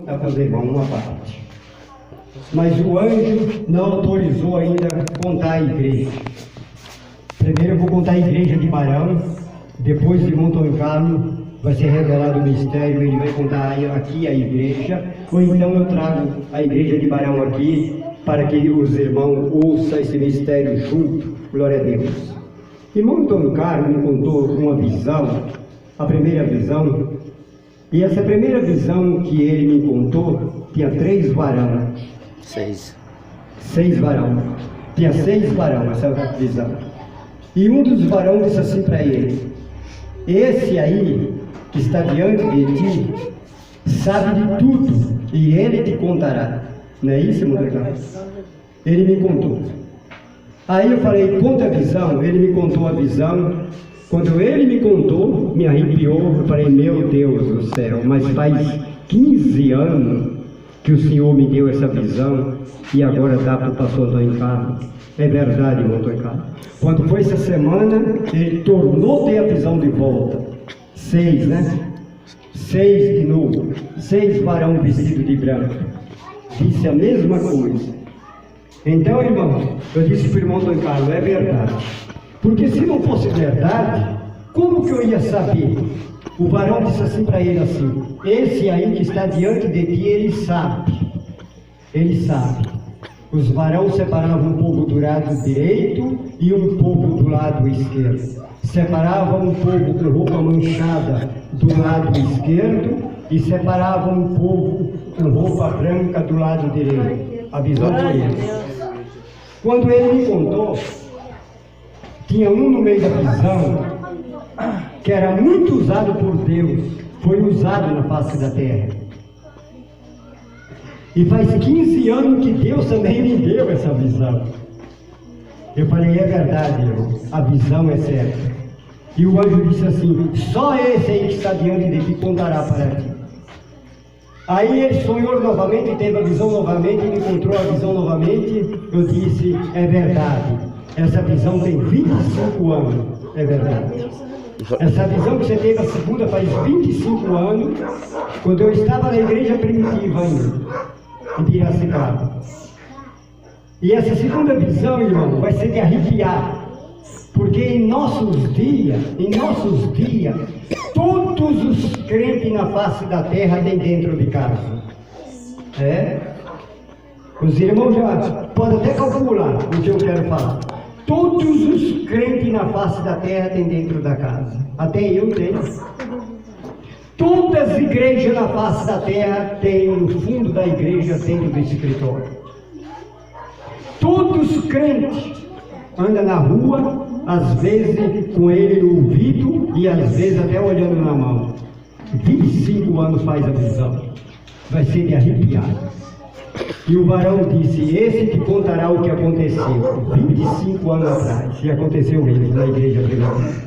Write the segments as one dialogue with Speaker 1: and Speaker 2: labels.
Speaker 1: a fazer uma parte. Mas o anjo não autorizou ainda contar a igreja. Primeiro eu vou contar a igreja de Barão, depois de Monte Carlo vai ser revelado o mistério, ele vai contar aqui a igreja, ou então eu trago a igreja de Barão aqui, para que os irmãos ouçam esse mistério junto, glória a Deus. Irmão Antônio Carlos me contou uma visão, a primeira visão, e essa primeira visão que ele me contou, tinha 3 varão. 6 varão. Tinha 6 varão essa visão. E um dos varões disse assim para ele: esse aí, que está diante de ti, sabe de tudo, e ele te contará. Não é isso, irmão? Ele me contou. Aí eu falei, conta a visão. Ele me contou a visão. Quando ele me contou, me arrepiou. Eu falei, meu Deus do céu, mas faz 15 anos que o Senhor me deu essa visão e agora dá para o pastor Antônio Carlos. É verdade, irmão Antônio Carlos. Quando foi essa semana, ele tornou a ter a visão de volta. 6, né? 6 de novo. 6 varão vestido de branco. Disse a mesma coisa. Então, irmão, eu disse para o irmão Antônio Carlos, é verdade. Porque se não fosse verdade, como que eu ia saber? O varão disse assim para ele assim: esse aí que está diante de ti, ele sabe. Ele sabe. Os varões separavam um povo do lado direito e um povo do lado esquerdo. Separavam um povo com roupa manchada do lado esquerdo e separavam um povo com roupa branca do lado direito. A visão foi essa. Quando ele me contou, tinha um no meio da visão que era muito usado por Deus, foi usado na face da terra. E faz 15 anos que Deus também me deu essa visão. Eu falei, é verdade, irmão, a visão é certa. E o anjo disse assim, só esse aí que está diante de ti contará para ti. Aí ele sonhou novamente, teve a visão novamente, ele encontrou a visão novamente. Eu disse, é verdade, essa visão tem 25 anos, é verdade. Essa visão que você teve a segunda faz 25 anos, quando eu estava na igreja primitiva ainda, em Piracicaba. E essa segunda visão, irmão, vai ser de arrepiar. Porque em nossos dias, todos os crentes na face da terra têm dentro de casa. É? Os irmãos já podem até calcular o que eu quero falar. Todos os crentes na face da terra têm dentro da casa. Até eu tenho. Todas as igrejas na face da terra têm no fundo da igreja dentro do escritório. Todos os crentes andam na rua, às vezes com ele no ouvido e às vezes até olhando na mão. 25 anos faz a visão. Vai ser de arrepiar. E o varão disse, esse te contará o que aconteceu 25 anos atrás. E aconteceu mesmo na igreja primeira.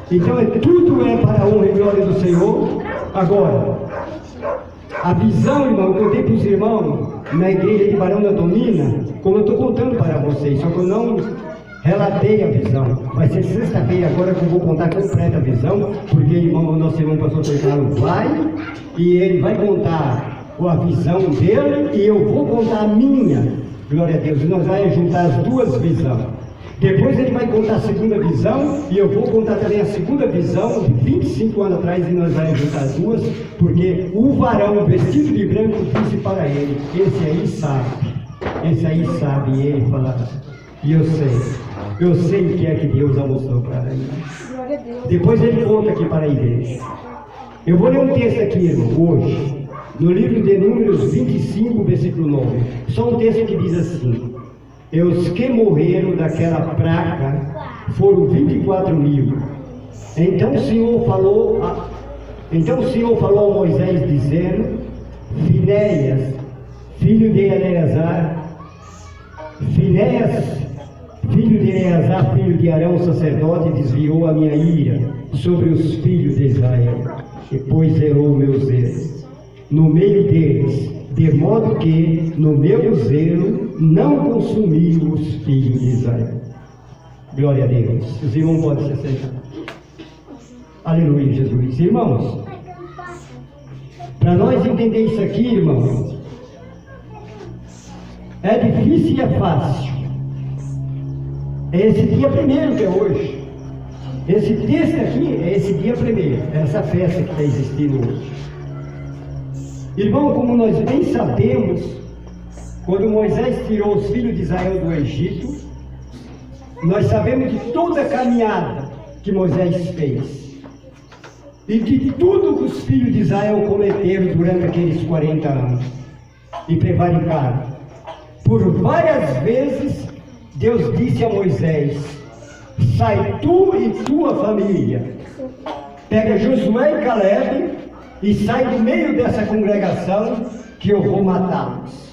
Speaker 1: Então tudo é para a honra e glória do Senhor. Agora, a visão, irmão, que eu dei para os irmãos na igreja de Barão da Domina, como eu estou contando para vocês, só que eu não relatei a visão. Vai ser sexta-feira agora que eu vou contar completa a visão, porque irmão, o nosso irmão pastor Carlos vai, e ele vai contar a visão dele, e eu vou contar a minha, glória a Deus, e nós vamos juntar as duas visões. Depois ele vai contar a segunda visão, e eu vou contar também a segunda visão, de 25 anos atrás, e nós vamos juntar as duas, porque o varão vestido de branco disse para ele, esse aí sabe, e ele fala, e eu sei o que é que Deus já mostrou para ele. Depois ele conta aqui para a igreja. Eu vou ler um texto aqui, irmão, hoje, no livro de Números 25, versículo 9, só um texto que diz assim, e os que morreram daquela praga foram 24.000. Então o Senhor falou a Moisés dizendo, Finéias, filho de Eleazar, filho de Arão, sacerdote, desviou a minha ira sobre os filhos de Israel, e pois zerou o meu zelo no meio deles, de modo que no meu zelo não consumi os filhos de Israel. Glória a Deus. Os irmãos podem se sentar. Aleluia, Jesus. Irmãos, Para nós entender isso aqui, irmão, é difícil e é fácil. É esse dia primeiro que é hoje. Esse texto aqui é esse dia primeiro, é essa festa que está existindo hoje. Irmão, como nós bem sabemos, quando Moisés tirou os filhos de Israel do Egito, nós sabemos de toda a caminhada que Moisés fez. E de tudo que os filhos de Israel cometeram durante aqueles 40 anos. E prevaricaram. Por várias vezes, Deus disse a Moisés: sai tu e tua família. Pega Josué e Caleb e sai do meio dessa congregação que eu vou matá-los.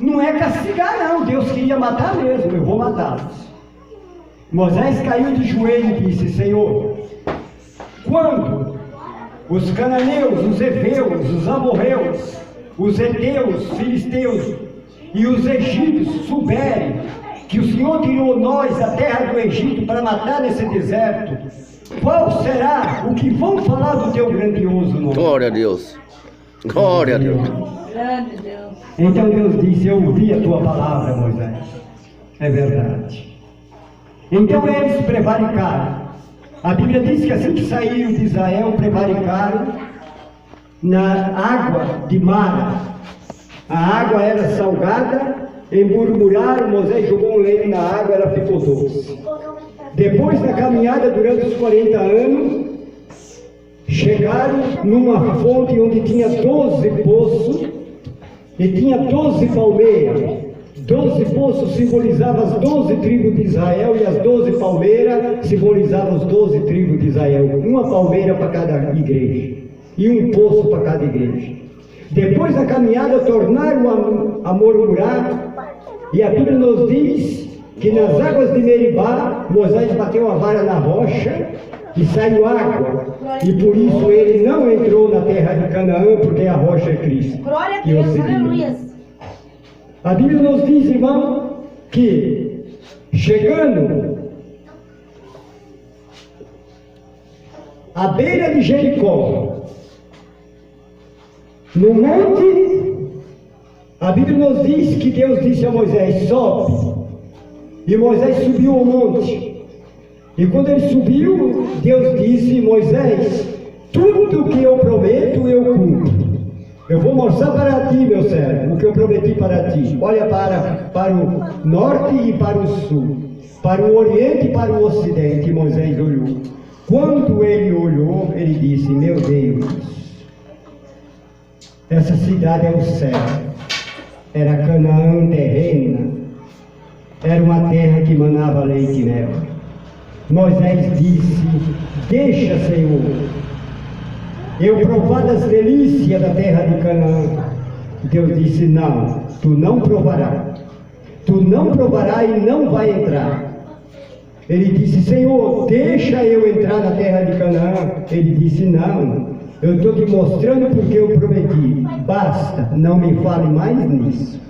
Speaker 1: Não é castigar não, Deus queria matar mesmo, eu vou matá-los. Moisés caiu de joelho e disse: Senhor, quando os cananeus, os heveus, os amorreus, os heteus, filisteus e os egípcios souberem que o Senhor tirou nós da terra do Egito para matar nesse deserto, qual será o que vão falar do teu grandioso nome? Glória a Deus. Glória a Deus. Grande Deus. Então Deus disse: eu ouvi a tua palavra, Moisés. É verdade. Então eles prevaricaram. A Bíblia diz que assim que saíram de Israel, prevaricaram na água de Mara. A água era salgada, e murmuraram, Moisés jogou um leite na água, ela ficou doce. Depois da caminhada durante os 40 anos, chegaram numa fonte onde tinha 12 poços, e tinha 12 palmeiras. 12 poços simbolizavam as 12 tribos de Israel, e as 12 palmeiras simbolizavam as 12 tribos de Israel. Uma palmeira para cada igreja, e um poço para cada igreja. Depois da caminhada, tornaram a murmurar, e a Bíblia nos diz que nas águas de Meribá, Moisés bateu a vara na rocha e saiu água, e por isso ele não entrou na terra de Canaã, porque a rocha é Cristo. Glória a Deus, aleluia. A Bíblia nos diz, irmão, que chegando à beira de Jericó, no monte, a Bíblia nos diz que Deus disse a Moisés: sobe. E Moisés subiu ao monte. E quando ele subiu, Deus disse: Moisés, tudo que eu prometo eu cumpro. Eu vou mostrar para ti, meu servo, o que eu prometi para ti. Olha para o norte e para o sul, para o oriente e para o ocidente. E Moisés olhou. Quando ele olhou, ele disse: meu Deus, essa cidade é o céu. Era Canaã terrena. Era uma terra que manava leite e mel. Moisés disse: deixa, Senhor, eu provar das delícias da terra de Canaã. Deus disse: não, tu não provarás. Tu não provarás e não vai entrar. Ele disse: Senhor, deixa eu entrar na terra de Canaã. Ele disse: não, eu estou te mostrando porque eu prometi. Basta, não me fale mais nisso.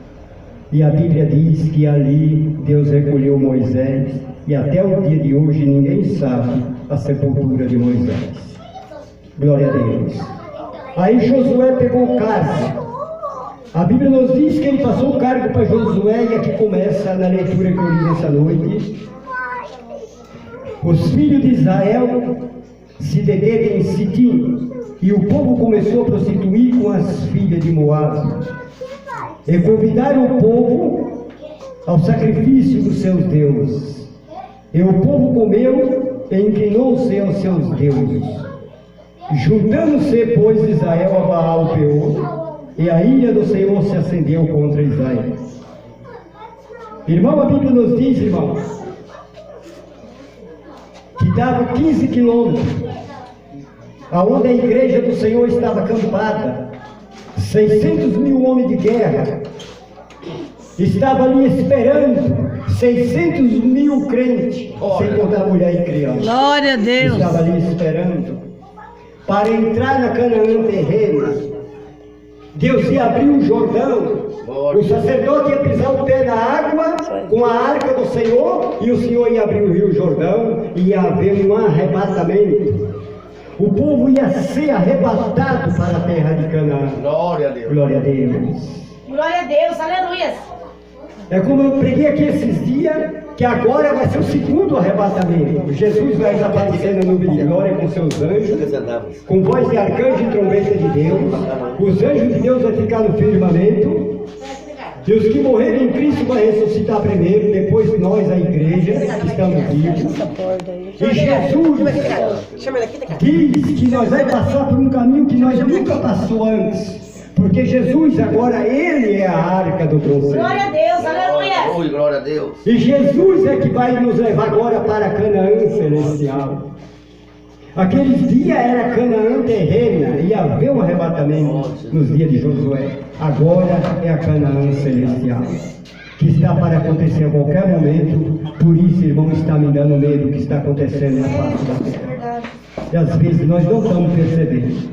Speaker 1: E a Bíblia diz que ali Deus recolheu Moisés, e até o dia de hoje ninguém sabe a sepultura de Moisés. Glória a Deus. Aí Josué pegou o cargo. A Bíblia nos diz que ele passou o cargo para Josué, e aqui começa na leitura que eu li nessa noite. Os filhos de Israel se deteram em Sitim, e o povo começou a prostituir com as filhas de Moabe. E convidaram o povo ao sacrifício dos seus deuses. E o povo comeu e inclinou-se aos seus deuses. Juntando-se, pois, Israel a Baal-Peor, e a ira do Senhor se acendeu contra Israel. Irmão, a Bíblia nos diz, irmão, que dava 15 quilômetros, aonde a igreja do Senhor estava acampada. 600 mil homens de guerra estavam ali esperando. 600 mil crentes, sem contar mulher e criança. Glória a Deus. Estavam ali esperando para entrar na Canaã terrena. Deus ia abrir o Jordão. O sacerdote ia pisar o pé na água com a arca do Senhor, e o Senhor ia abrir o rio Jordão, e ia haver um arrebatamento. o povo ia ser arrebatado para a terra de Canaã.
Speaker 2: Glória a Deus.
Speaker 1: Glória a Deus.
Speaker 3: Glória a Deus, aleluia.
Speaker 1: É como eu preguei aqui esses dias, que agora vai ser o segundo arrebatamento. Jesus vai desaparecer na nuvem de glória com seus anjos, com voz de arcanjo e trombeta de Deus. Os anjos de Deus vão ficar no firmamento. E os que morreram em Cristo vão ressuscitar primeiro, depois nós, a igreja, que estamos vivos. E Jesus diz que nós vamos passar por um caminho que nós nunca passou antes. Porque Jesus agora, Ele é a arca do conselho.
Speaker 3: Glória a Deus, aleluia.
Speaker 2: Oi, glória a Deus.
Speaker 1: E Jesus é que vai nos levar agora para Canaã celestial. Aqueles dias era Canaã terrena, ia haver um arrebatamento nos dias de Josué. Agora é a Canaã celestial, que está para acontecer a qualquer momento. Por isso, irmão, está me dando medo do que está acontecendo na face da terra. E às vezes nós não estamos percebendo.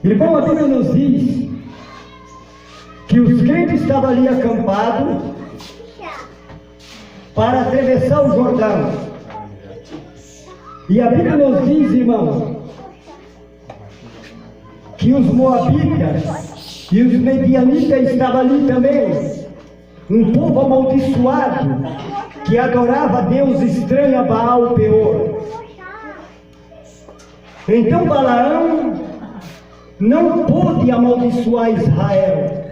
Speaker 1: Irmão, a Bíblia nos diz que os crentes estavam ali acampados para atravessar o Jordão. E a Bíblia nos diz, irmão, que os moabitas e os medianitas estavam ali também. Um povo amaldiçoado que adorava Deus estranho a Baal Peor. Então Balaão não pôde amaldiçoar Israel.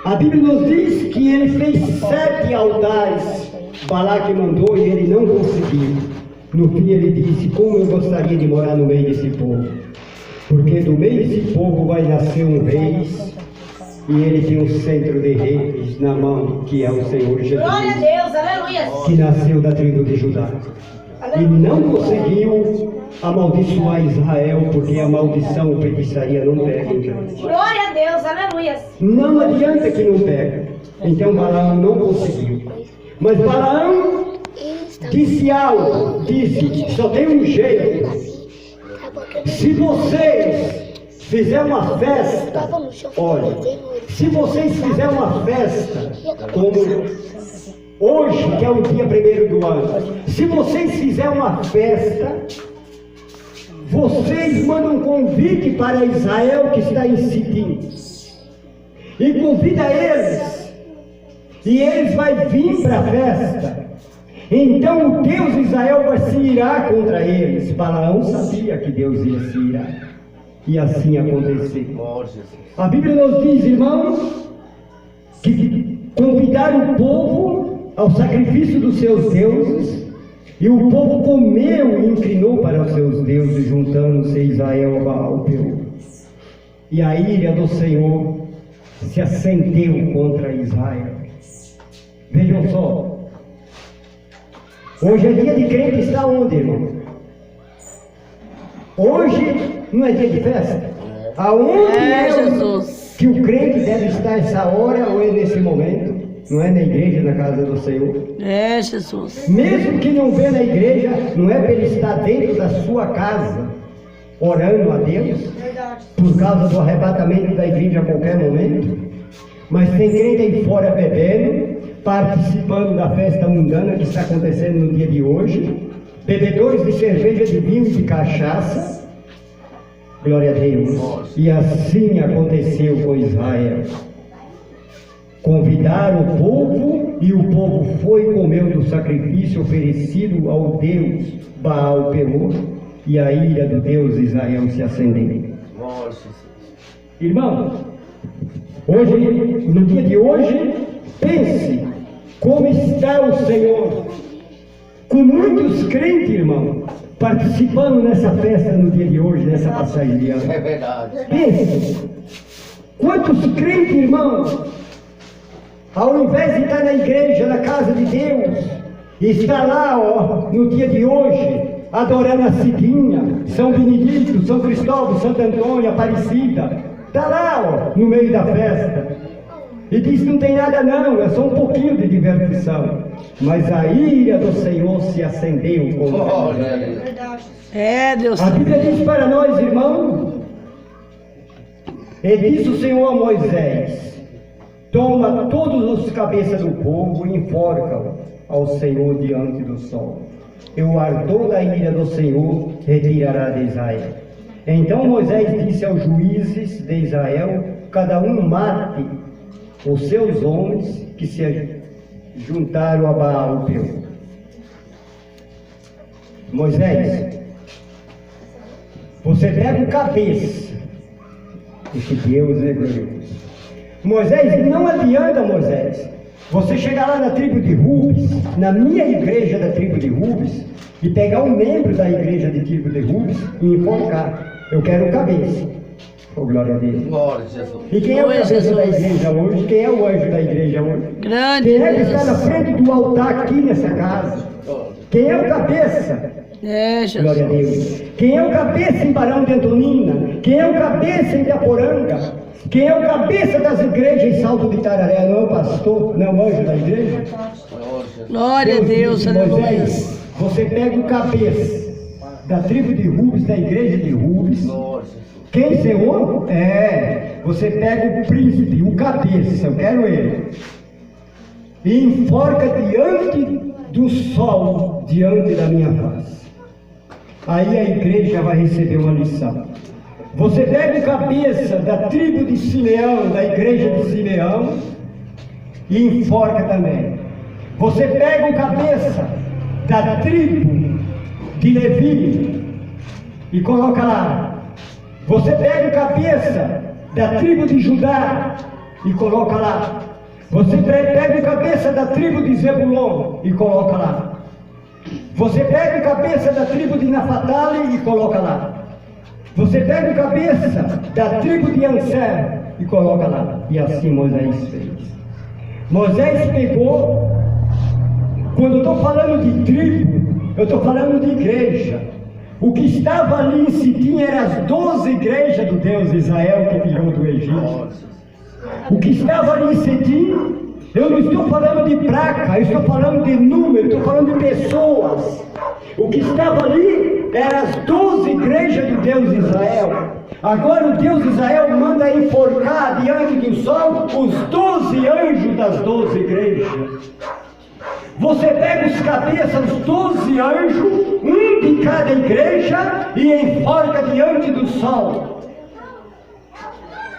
Speaker 1: A Bíblia nos diz que ele fez 7 altares. Balaque mandou e ele não conseguiu. No fim ele disse: como eu gostaria de morar no meio desse povo. Porque do meio desse povo vai nascer um rei. E ele tem um centro de reis na mão, que é o Senhor Jesus.
Speaker 3: Glória a Deus, aleluia.
Speaker 1: Que nasceu da tribo de Judá. E não conseguiu amaldiçoar Israel, porque a maldição, a feitiçaria não pega em crente.
Speaker 3: Glória a Deus, aleluia.
Speaker 1: Não adianta que não pega. Então Balaão não conseguiu. Mas Balaão disse algo, disse: só tem um jeito. Se vocês fizerem uma festa, olha, se vocês fizerem uma festa, como hoje, que é o dia 1º do ano, se vocês fizerem uma festa, vocês mandam um convite para Israel que está em Sitim, e convida eles, e eles vão vir para a festa. Então o Deus de Israel vai se irar contra eles. Balaão sabia que Deus ia se irar, e assim aconteceu. A Bíblia nos diz, irmãos, que convidaram o povo ao sacrifício dos seus deuses, e o povo comeu e inclinou para os seus deuses, juntando-se Israel a Baal Peor. E a ira do Senhor se acendeu contra Israel. Vejam só, hoje é dia de crente, está onde, irmão? Hoje não é dia de festa? Aonde
Speaker 4: Jesus,
Speaker 1: que o crente deve estar essa hora ou é nesse momento? Não é na igreja, na casa do Senhor?
Speaker 4: Jesus.
Speaker 1: Mesmo que não vê na igreja, não é para ele estar dentro da sua casa, orando a Deus, por causa do arrebatamento da igreja a qualquer momento? Mas tem crente aí fora bebendo, participando da festa mundana que está acontecendo no dia de hoje, bebedores de cerveja, de vinho e de cachaça. Glória a Deus. E assim aconteceu com Israel. Convidaram o povo, e o povo foi e comeu do sacrifício oferecido ao Deus Baal Peor, e a ira do Deus de Israel se acendeu. Irmão, hoje, no dia de hoje, pense como está o Senhor, com muitos crentes, irmão, participando nessa festa no dia de hoje, nessa passagem de ano.
Speaker 2: É verdade.
Speaker 1: Pense, quantos crentes, irmão, ao invés de estar na igreja, na casa de Deus, está lá, ó, no dia de hoje, adorando a Cidinha, São Benedito, São Cristóvão, Santo Antônio, Aparecida, está lá, ó, no meio da festa, e diz que não tem nada não, é só um pouquinho de diversão, mas a ira do Senhor se acendeu contra ele.
Speaker 4: Deus.
Speaker 1: A Bíblia diz para nós, irmão, e disse o Senhor a Moisés: toma todos os cabeças do povo e enforca-o ao Senhor diante do sol. e o ardor da ira do Senhor retirará de Israel. Então Moisés disse aos juízes de Israel: cada um mate os seus homens que se juntaram a Baal-Peor. Moisés, você pega o cabeça. Esse Deus é glorioso. Moisés, não adianta, Moisés, você chegar lá na tribo de Rubens, na minha igreja da tribo de Rubens, e pegar um membro da igreja de tribo de Rubens e enforcar. Eu quero o cabeça. Oh, glória a Deus.
Speaker 2: Glória a Jesus.
Speaker 1: E quem é o cabeça da igreja hoje? Quem é o anjo da igreja hoje?
Speaker 4: Grande
Speaker 1: Quem é que está na
Speaker 4: Deus.
Speaker 1: frente do altar aqui nessa casa? Quem é o cabeça?
Speaker 4: É,
Speaker 1: Glória a
Speaker 4: Jesus.
Speaker 1: Deus. Quem é o cabeça em Barão de Antonina? Quem é o cabeça em Itaporanga? Quem é o cabeça das igrejas em Salto de Itararé? Não é o pastor? Não é o anjo da igreja?
Speaker 4: Glória a Deus,
Speaker 1: disse,
Speaker 4: aleluia.
Speaker 1: Moisés, você pega o cabeça da tribo de Rubens, da igreja de Rubens.
Speaker 2: Glória a Jesus.
Speaker 1: Quem, Senhor? Você pega o príncipe, o cabeça, eu quero ele. E enforca diante do sol, diante da minha face. Aí a igreja vai receber uma lição. Você pega o cabeça da tribo de Simeão, da igreja de Simeão, e enforca também. Você pega o cabeça da tribo de Levi e coloca lá. Você pega o cabeça da tribo de Judá e coloca lá. Você pega o cabeça da tribo de Zebulon e coloca lá. Você pega o cabeça da tribo de Naphtali e coloca lá. Você pega o cabeça da tribo de Anser e coloca lá. E assim Moisés fez. Moisés pegou, quando eu estou falando de tribo, eu estou falando de igreja. O que estava ali em Sitim eram as 12 igrejas do Deus de Israel que tirou do Egito. O que estava ali em Sitim, eu não estou falando de placa, eu estou falando de número, estou falando de pessoas. O que estava ali eram as 12 igrejas do Deus de Israel. Agora o Deus de Israel manda enforcar diante do sol os 12 anjos das 12 igrejas. Você pega os cabeças, os 12 anjos, um de cada igreja, e enforca diante do sol.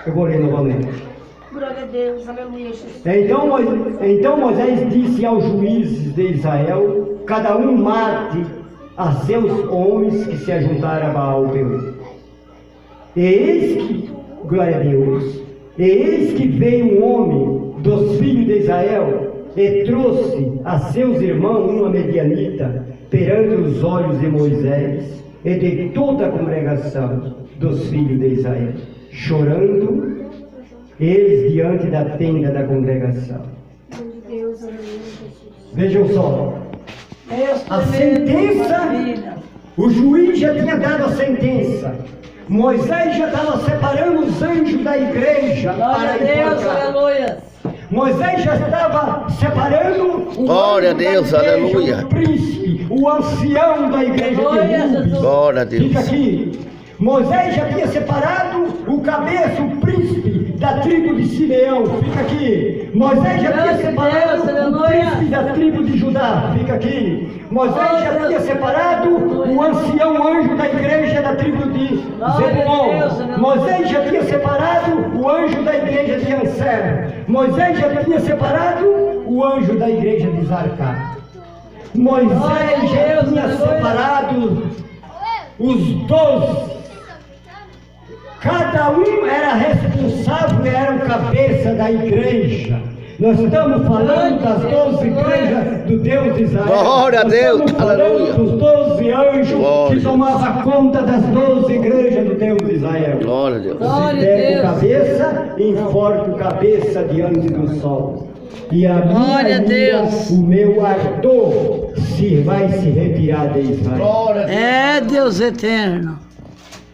Speaker 1: Eu vou ler novamente.
Speaker 3: Glória a Deus, aleluia, Jesus.
Speaker 1: Então Moisés disse aos juízes de Israel: cada um mate a seus homens que se ajuntaram a Baal-Peor. E eis que, glória a Deus, e eis que veio um homem dos filhos de Israel e trouxe a seus irmãos uma medianita perante os olhos de Moisés e de toda a congregação dos filhos de Israel, chorando eles diante da tenda da congregação.
Speaker 3: Deus, aleluia, Jesus.
Speaker 1: Vejam só,
Speaker 4: Deus
Speaker 1: a
Speaker 4: tremendo,
Speaker 1: sentença,
Speaker 4: maravilha.
Speaker 1: o juiz já tinha dado a sentença. Moisés já estava separando os anjos da igreja
Speaker 4: Glória
Speaker 1: para
Speaker 4: a Deus,
Speaker 1: enforcar.
Speaker 4: aleluia.
Speaker 1: Moisés já estava separando o
Speaker 2: Glória a
Speaker 1: anjo da
Speaker 2: Deus,
Speaker 1: igreja,
Speaker 2: aleluia.
Speaker 1: o príncipe, o ancião da igreja
Speaker 4: Glória
Speaker 1: de
Speaker 4: a
Speaker 1: Rubens.
Speaker 4: Jesus.
Speaker 2: Glória a Deus.
Speaker 1: Fica aqui. Moisés já tinha separado o cabeça, o príncipe da tribo de Simeão. Fica aqui. Moisés já tinha
Speaker 4: Deus,
Speaker 1: separado o
Speaker 4: aleluia.
Speaker 1: príncipe da tribo de Judá. Fica aqui. Moisés já tinha separado o ancião anjo da igreja da tribo de
Speaker 4: Glória a Deus,
Speaker 1: Zebulon.
Speaker 4: aleluia.
Speaker 1: Moisés já tinha separado o anjo da igreja de Anser. Moisés já tinha separado o anjo da igreja de Zarcá. Moisés já tinha separado os 12. Cada um era responsável, era o cabeça da igreja. Nós estamos falando das 12 igrejas do Deus de Israel.
Speaker 2: Glória a
Speaker 1: Nós
Speaker 2: Deus,
Speaker 1: estamos falando
Speaker 2: aleluia.
Speaker 1: dos 12 anjos
Speaker 2: Glória.
Speaker 1: que tomavam conta das 12 igrejas do Deus de Israel.
Speaker 2: Glória a Deus.
Speaker 4: Glória
Speaker 1: Você
Speaker 4: a
Speaker 1: pega o
Speaker 4: Deus.
Speaker 1: cabeça e enforca o cabeça diante do sol. E a
Speaker 4: Glória a
Speaker 1: minha
Speaker 4: Deus.
Speaker 1: ira, o meu ardor vai se retirar de Israel.
Speaker 2: Glória a Deus.
Speaker 4: É Deus eterno.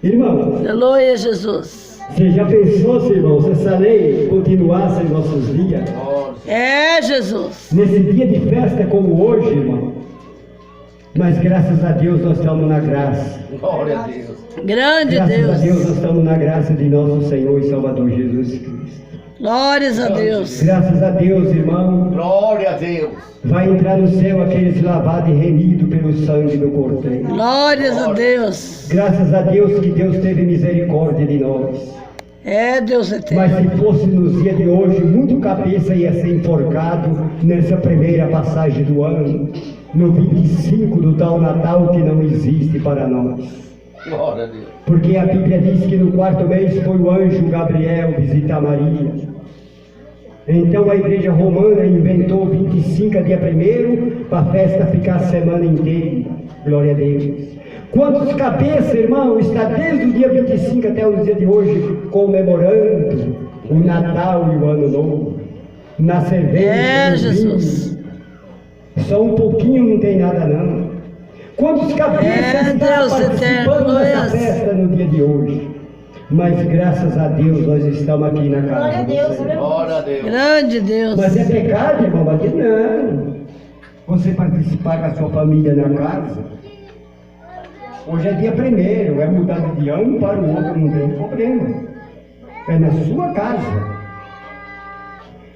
Speaker 1: Irmão,
Speaker 4: Aleluia, Jesus.
Speaker 1: você já pensou, se, irmão, se essa lei continuasse em nossos dias?
Speaker 4: É Jesus.
Speaker 1: Nesse dia de festa como hoje, irmão. Mas graças a Deus nós estamos na graça.
Speaker 2: Glória a Deus.
Speaker 4: Grande
Speaker 1: Graças a Deus
Speaker 4: Deus.
Speaker 1: nós estamos na graça de nosso Senhor e Salvador Jesus Cristo.
Speaker 4: Glórias a Deus.
Speaker 1: Graças a Deus, irmão.
Speaker 2: Glória a Deus.
Speaker 1: Vai entrar no céu aqueles lavados e remidos pelo sangue do Cordeiro.
Speaker 4: Glórias a Deus.
Speaker 1: Graças a Deus que Deus teve misericórdia de nós.
Speaker 4: É Deus
Speaker 1: Mas
Speaker 4: eterno.
Speaker 1: se fosse nos dias de hoje, muito cabeça ia ser enforcado nessa primeira passagem do ano, no 25 do tal Natal que não existe para nós.
Speaker 2: Glória a Deus.
Speaker 1: Porque a Bíblia diz que no quarto mês foi o anjo Gabriel visitar Maria. Então a igreja romana inventou 25 dia 1º para a festa ficar a semana inteira. Glória a Deus. Quantos cabeças, irmão, está desde o dia 25 até o dia de hoje comemorando o Natal e o Ano Novo? Na cerveja,
Speaker 4: É
Speaker 1: no vinho.
Speaker 4: Jesus.
Speaker 1: Só um pouquinho não tem nada não. Quantos cabeças
Speaker 4: É
Speaker 1: estão
Speaker 4: Deus
Speaker 1: participando
Speaker 4: eterno,
Speaker 1: dessa
Speaker 4: glórias.
Speaker 1: festa no dia de hoje? Mas graças a Deus nós estamos aqui na casa
Speaker 3: Glória a
Speaker 1: do
Speaker 3: Deus,
Speaker 1: Senhor.
Speaker 3: aleluia.
Speaker 2: Glória a Deus.
Speaker 4: Grande Deus.
Speaker 1: Mas é pecado, irmão, bater? Não. Você participar com a sua família na casa. Hoje é dia 1º, é mudar de ano para o outro, não tem problema. É na sua casa.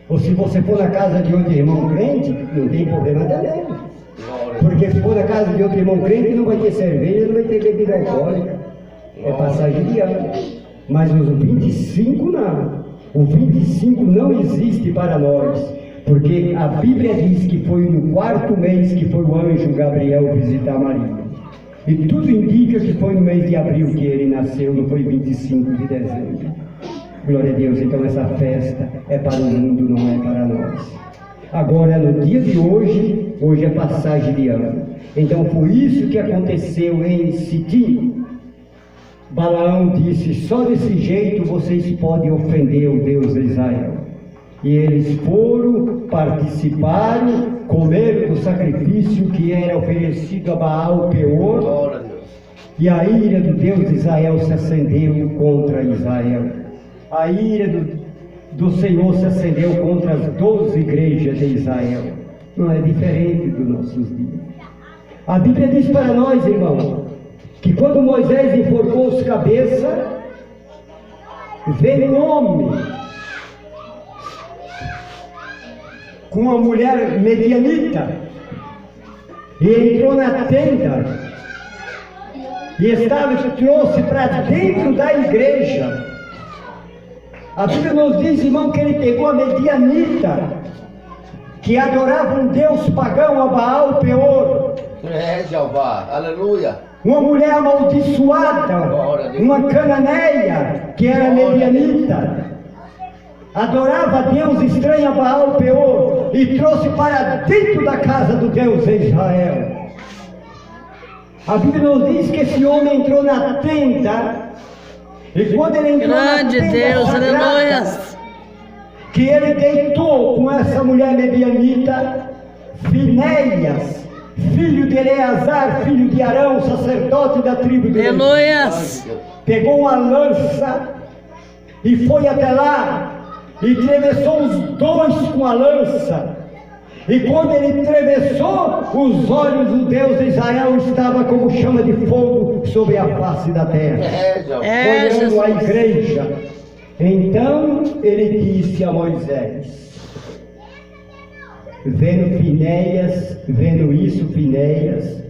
Speaker 1: Ou se você for na casa de outro irmão crente, não tem problema também.
Speaker 2: Glória a Deus.
Speaker 1: Porque se for na casa de outro irmão crente, não vai ter cerveja, não vai ter bebida alcoólica. É passagem de ano. Mas os 25 não. O 25 não existe para nós. Porque a Bíblia diz que foi no quarto mês que foi o anjo Gabriel visitar Maria. E tudo indica que foi no mês de abril que ele nasceu, não foi 25 de dezembro. Glória a Deus, então essa festa é para o mundo, não é para nós. Agora, no dia de hoje, hoje é passagem de ano. Então foi isso que aconteceu em Sitim. Balaão disse, só desse jeito vocês podem ofender o Deus de Israel. E eles foram, participaram, comeram do sacrifício que era oferecido a Baal Peor.
Speaker 2: Glória a Deus.
Speaker 1: E a ira do Deus de Israel se acendeu contra Israel. A ira do Senhor se acendeu contra as 12 igrejas de Israel. Não é diferente dos nossos dias. A Bíblia diz para nós, irmão, que quando Moisés enforcou os cabeças, veio um homem com uma mulher medianita e entrou na tenda e trouxe para dentro da igreja. A Bíblia nos diz, irmão, que ele pegou a medianita que adorava um deus pagão, a Baal Peor.
Speaker 2: É Jeová. Aleluia.
Speaker 1: Uma mulher amaldiçoada, uma cananeia que era medianita, adorava a Deus estranho, a Baal Peor, e trouxe para dentro da casa do Deus de Israel. A Bíblia nos diz que esse homem entrou na tenda, e quando ele entrou
Speaker 4: Grande
Speaker 1: na tenda
Speaker 4: Deus,
Speaker 1: sagrada,
Speaker 4: aleluias.
Speaker 1: que ele deitou com essa mulher medianita, Finéias, filho de Eleazar, filho de Arão, sacerdote da tribo de Levi,
Speaker 4: Aleluias.
Speaker 1: pegou uma lança e foi até lá e atravessou os dois com a lança. E quando ele atravessou, os olhos do Deus de Israel estavam como chama de fogo sobre a face da terra,
Speaker 2: É Jeová.
Speaker 4: É
Speaker 1: olhando a
Speaker 4: Jesus.
Speaker 1: igreja. Então ele disse a Moisés, vendo isso, Finéias,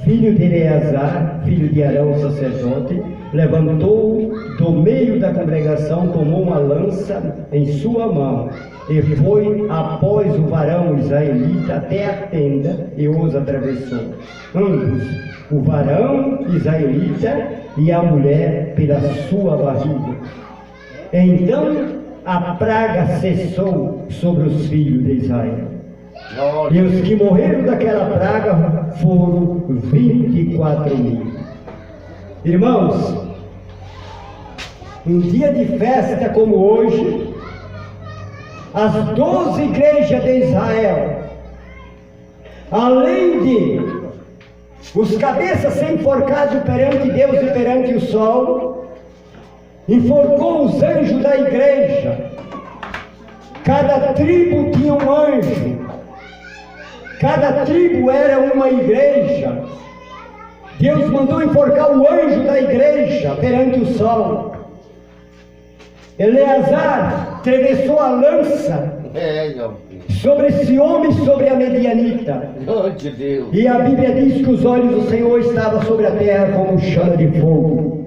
Speaker 1: filho de Eleazar, filho de Arão, sacerdote, levantou do meio da congregação, tomou uma lança em sua mão e foi após o varão israelita até a tenda e os atravessou. Ambos, o varão israelita e a mulher, pela sua barriga. Então a praga cessou sobre os filhos de Israel. E
Speaker 2: Glória.
Speaker 1: os que morreram daquela praga foram 24.000. Irmãos, um dia de festa como hoje, as 12 igrejas de Israel, além de os cabeças ser enforcados perante Deus e perante o sol, enforcou os anjos da igreja. Cada tribo tinha um anjo, cada tribo era uma igreja. Deus mandou enforcar o anjo da igreja perante o sol. Eleazar atravessou a lança
Speaker 2: É, meu filho.
Speaker 1: sobre esse homem, sobre a medianita.
Speaker 2: Grande Deus.
Speaker 1: E a Bíblia diz que os olhos do Senhor estavam sobre a terra como chama de fogo.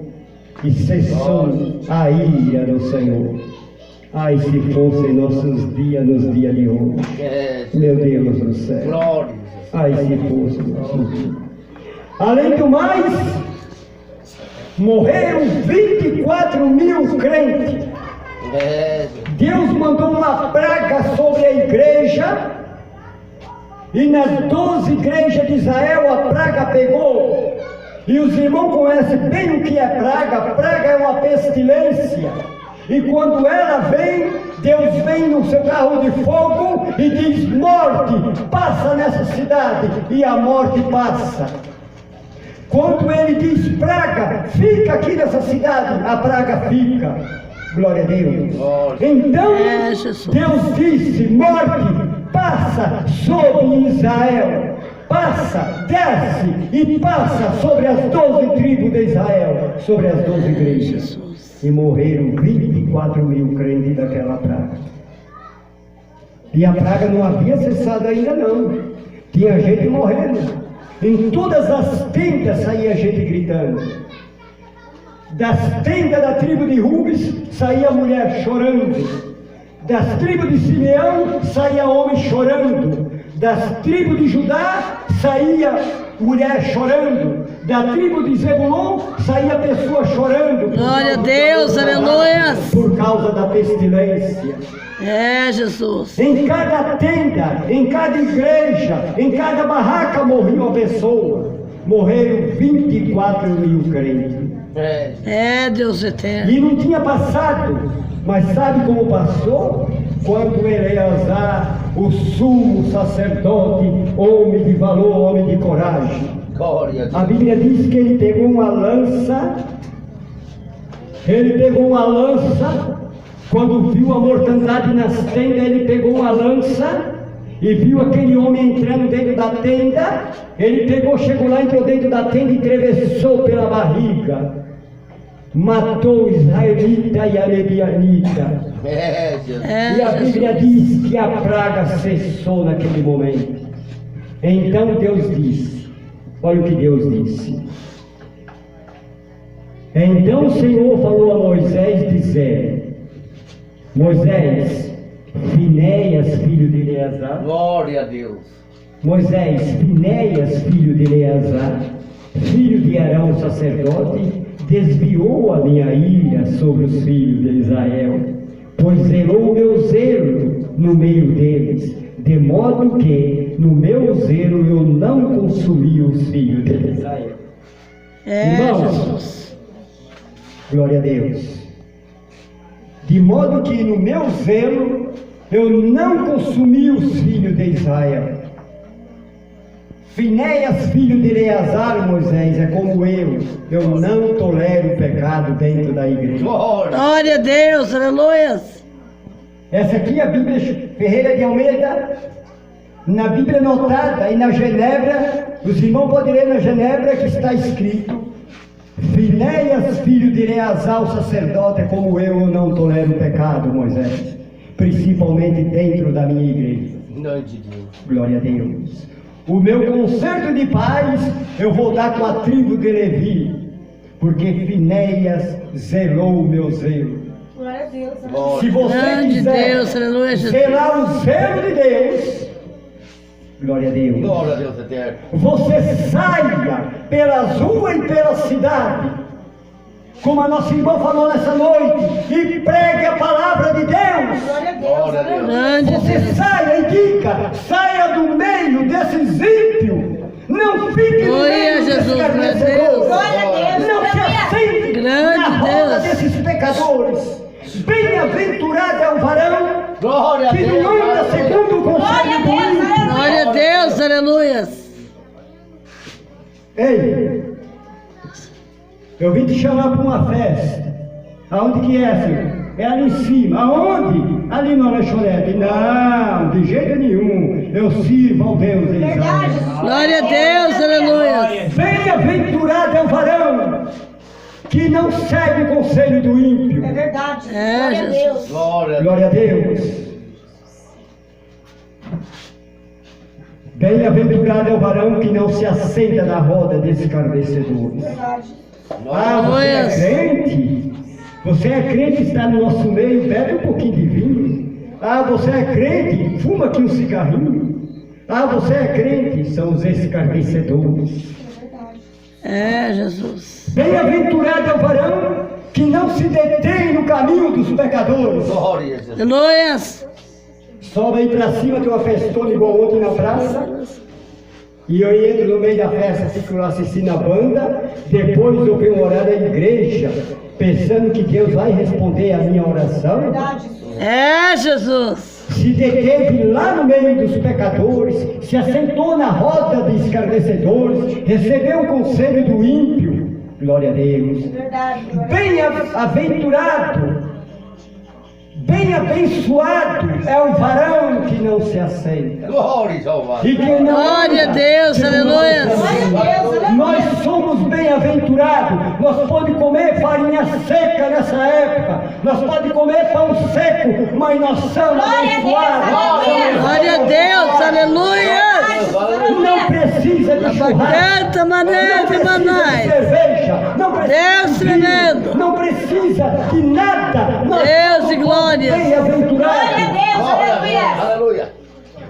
Speaker 1: E cessou a ira do Senhor. Ai, se fossem nossos dias nos dias de hoje.
Speaker 2: É,
Speaker 1: Meu Deus do céu.
Speaker 2: glória.
Speaker 1: Ai, se fossem nossos dias. Além do mais, morreram 24 mil crentes.
Speaker 2: É,
Speaker 1: Deus mandou uma praga sobre a igreja, e nas 12 igrejas de Israel a praga pegou. E os irmãos conhecem bem o que é praga. Praga é uma pestilência. E quando ela vem, Deus vem no seu carro de fogo e diz: morte, passa nessa cidade. E a morte passa. Quando ele diz praga, fica aqui nessa cidade, a praga fica. Glória a Deus. Então,
Speaker 4: É, Jesus.
Speaker 1: Deus disse: morte, passa sobre Israel. Passa, desce e passa sobre as 12 tribos de Israel, sobre as 12 igrejas.
Speaker 4: Jesus.
Speaker 1: E morreram 24 mil crentes daquela praga. E a praga não havia cessado ainda não. Tinha gente morrendo. Em todas as tendas saía gente gritando. Das tendas da tribo de Rubens saía mulher chorando. Das tribos de Simeão saía homem chorando. Das tribos de Judá saía mulher chorando. Da tribo de Zebulon saía pessoa chorando.
Speaker 4: Glória a Deus, aleluia.
Speaker 1: Por causa da pestilência.
Speaker 4: É, Jesus.
Speaker 1: Em cada tenda, em cada igreja, em cada barraca morria uma pessoa. Morreram 24 mil crentes.
Speaker 2: é,
Speaker 4: É, Deus eterno.
Speaker 1: E não tinha passado, mas sabe como passou? Quando Eleazar, o sumo sacerdote, homem de valor, homem de coragem.
Speaker 2: glória a Deus.
Speaker 1: A Bíblia diz que ele pegou uma lança. Quando viu a mortandade nas tendas, ele pegou uma lança e viu aquele homem entrando dentro da tenda. Ele pegou, chegou lá, entrou dentro da tenda e atravessou pela barriga. Matou o israelita e a medianita.
Speaker 2: É, Jesus.
Speaker 4: É,
Speaker 1: E a
Speaker 4: Jesus.
Speaker 1: Bíblia diz que a praga cessou naquele momento. Então Deus disse, olha o que Deus disse. Então o Senhor falou a Moisés, dizendo: Moisés, Finéias, filho de Eleazar,
Speaker 2: Glória a Deus.
Speaker 1: Moisés, Finéias, filho de Eleazar, filho de Arão, sacerdote, desviou a minha ira sobre os filhos de Israel, pois zelou o meu zelo no meio deles, de modo que no meu zelo eu não consumi os filhos de Israel.
Speaker 4: É,
Speaker 1: Irmãos,
Speaker 4: Jesus.
Speaker 1: glória a Deus. De modo que no meu zelo eu não consumi os filhos de Israel. Finéias, filho de Eleazar, Moisés, é como eu não tolero o pecado dentro da igreja.
Speaker 2: Glória.
Speaker 4: Glória a Deus, aleluia.
Speaker 1: Essa aqui é a Bíblia Ferreira de Almeida, na Bíblia notada e na Genebra, os irmãos podem ler na Genebra que está escrito: Finéias, filho de Eleazar, o sacerdote, é como eu não tolero o pecado, Moisés, principalmente dentro da minha igreja.
Speaker 2: Em nome de Deus.
Speaker 1: Glória a Deus. O meu concerto de paz eu vou dar com a tribo de Levi, porque Finéias zelou o meu zelo.
Speaker 3: Glória a Deus.
Speaker 1: Se
Speaker 2: Glória.
Speaker 1: você
Speaker 4: Grande
Speaker 1: quiser
Speaker 4: Deus, aleluia, Jesus.
Speaker 1: zelar o zelo de Deus, glória a Deus,
Speaker 2: Glória a Deus eterno.
Speaker 1: você saia pelas ruas e pela cidade, como a nossa irmã falou nessa noite, e pregue a palavra de Deus.
Speaker 3: Glória a Deus.
Speaker 2: Glória a Deus.
Speaker 3: Aleluia.
Speaker 4: Grande
Speaker 1: Você
Speaker 4: Deus.
Speaker 1: saia e diga, saia do meio desses ímpios, não fique no
Speaker 4: Glória
Speaker 1: meio
Speaker 4: a
Speaker 1: desses
Speaker 4: Jesus, meu
Speaker 1: escarnecedores.
Speaker 4: Deus.
Speaker 3: Glória a Deus.
Speaker 1: Não se
Speaker 3: Aleluia.
Speaker 1: assente
Speaker 4: Grande
Speaker 1: na roda
Speaker 4: Deus.
Speaker 1: desses pecadores. Bem-aventurado é o varão
Speaker 2: Glória a
Speaker 1: que
Speaker 2: Deus.
Speaker 1: não anda segundo o
Speaker 3: Glória a
Speaker 1: conselho do
Speaker 3: Deus.
Speaker 1: ímpio.
Speaker 3: Aleluia.
Speaker 4: Glória a Deus, aleluia.
Speaker 1: Ei, eu vim te chamar para uma festa. Aonde que é, filho? É ali em cima. Aonde? Ali na lanchonete. Não, de jeito nenhum. Eu sirvo ao Deus de
Speaker 3: Verdade.
Speaker 1: Israel.
Speaker 4: Glória a Deus, aleluia.
Speaker 1: Bem-aventurado é o varão que não segue o conselho do ímpio.
Speaker 3: É verdade.
Speaker 4: É,
Speaker 3: Glória a
Speaker 4: Jesus.
Speaker 3: Deus.
Speaker 2: Glória a Deus.
Speaker 1: Glória a Deus. Bem-aventurado é o varão que não se assenta na roda de escarnecedores.
Speaker 3: Verdade.
Speaker 1: Ah, você é
Speaker 4: Nossa.
Speaker 1: crente? Você é crente, está no nosso meio, bebe um pouquinho de vinho. Ah, você é crente? Fuma aqui um cigarrinho. Ah, você é crente? São os escarnecedores.
Speaker 3: É verdade.
Speaker 4: É, Jesus.
Speaker 1: Bem-aventurado é o varão que não se detém no caminho dos pecadores.
Speaker 2: Glória a Deus.
Speaker 4: Aleluias.
Speaker 1: Sobe aí pra cima, tem uma festona igual ontem na praça. E eu entro no meio da festa, fico lá assistindo a banda. Depois eu venho orar na igreja, pensando que Deus vai responder a minha oração.
Speaker 3: Verdade.
Speaker 4: É, Jesus.
Speaker 1: Se deteve lá no meio dos pecadores, se assentou na roda de escarnecedores, recebeu o conselho do ímpio. Glória a Deus.
Speaker 3: Verdade.
Speaker 1: Bem-aventurado, bem-abençoado é o varão que não se assenta.
Speaker 2: Glória a Jeová.
Speaker 1: E que não
Speaker 4: Glória a
Speaker 1: anda
Speaker 4: Deus,
Speaker 1: segundo
Speaker 4: aleluia.
Speaker 1: os caminhos.
Speaker 3: Glória a Deus, aleluia.
Speaker 1: Nós somos bem-aventurados. Nós podemos comer farinha seca nessa época. Nós podemos comer pão seco, mas nós somos
Speaker 3: Glória a Deus,
Speaker 1: abençoados.
Speaker 3: aleluia.
Speaker 4: Glória a Deus, aleluia.
Speaker 1: Não precisa de churrasco.
Speaker 4: Canta, mané,
Speaker 1: Não
Speaker 4: de
Speaker 1: precisa de
Speaker 4: manais.
Speaker 1: cerveja. Não precisa
Speaker 4: Deus
Speaker 1: de vinho,
Speaker 4: tremendo.
Speaker 1: não precisa de nada. Nós
Speaker 4: Deus
Speaker 1: somos
Speaker 4: e glórias.
Speaker 1: bem-aventurados.
Speaker 3: Glória a Deus,
Speaker 2: Glória a
Speaker 3: aleluia.
Speaker 2: Deus. Aleluia.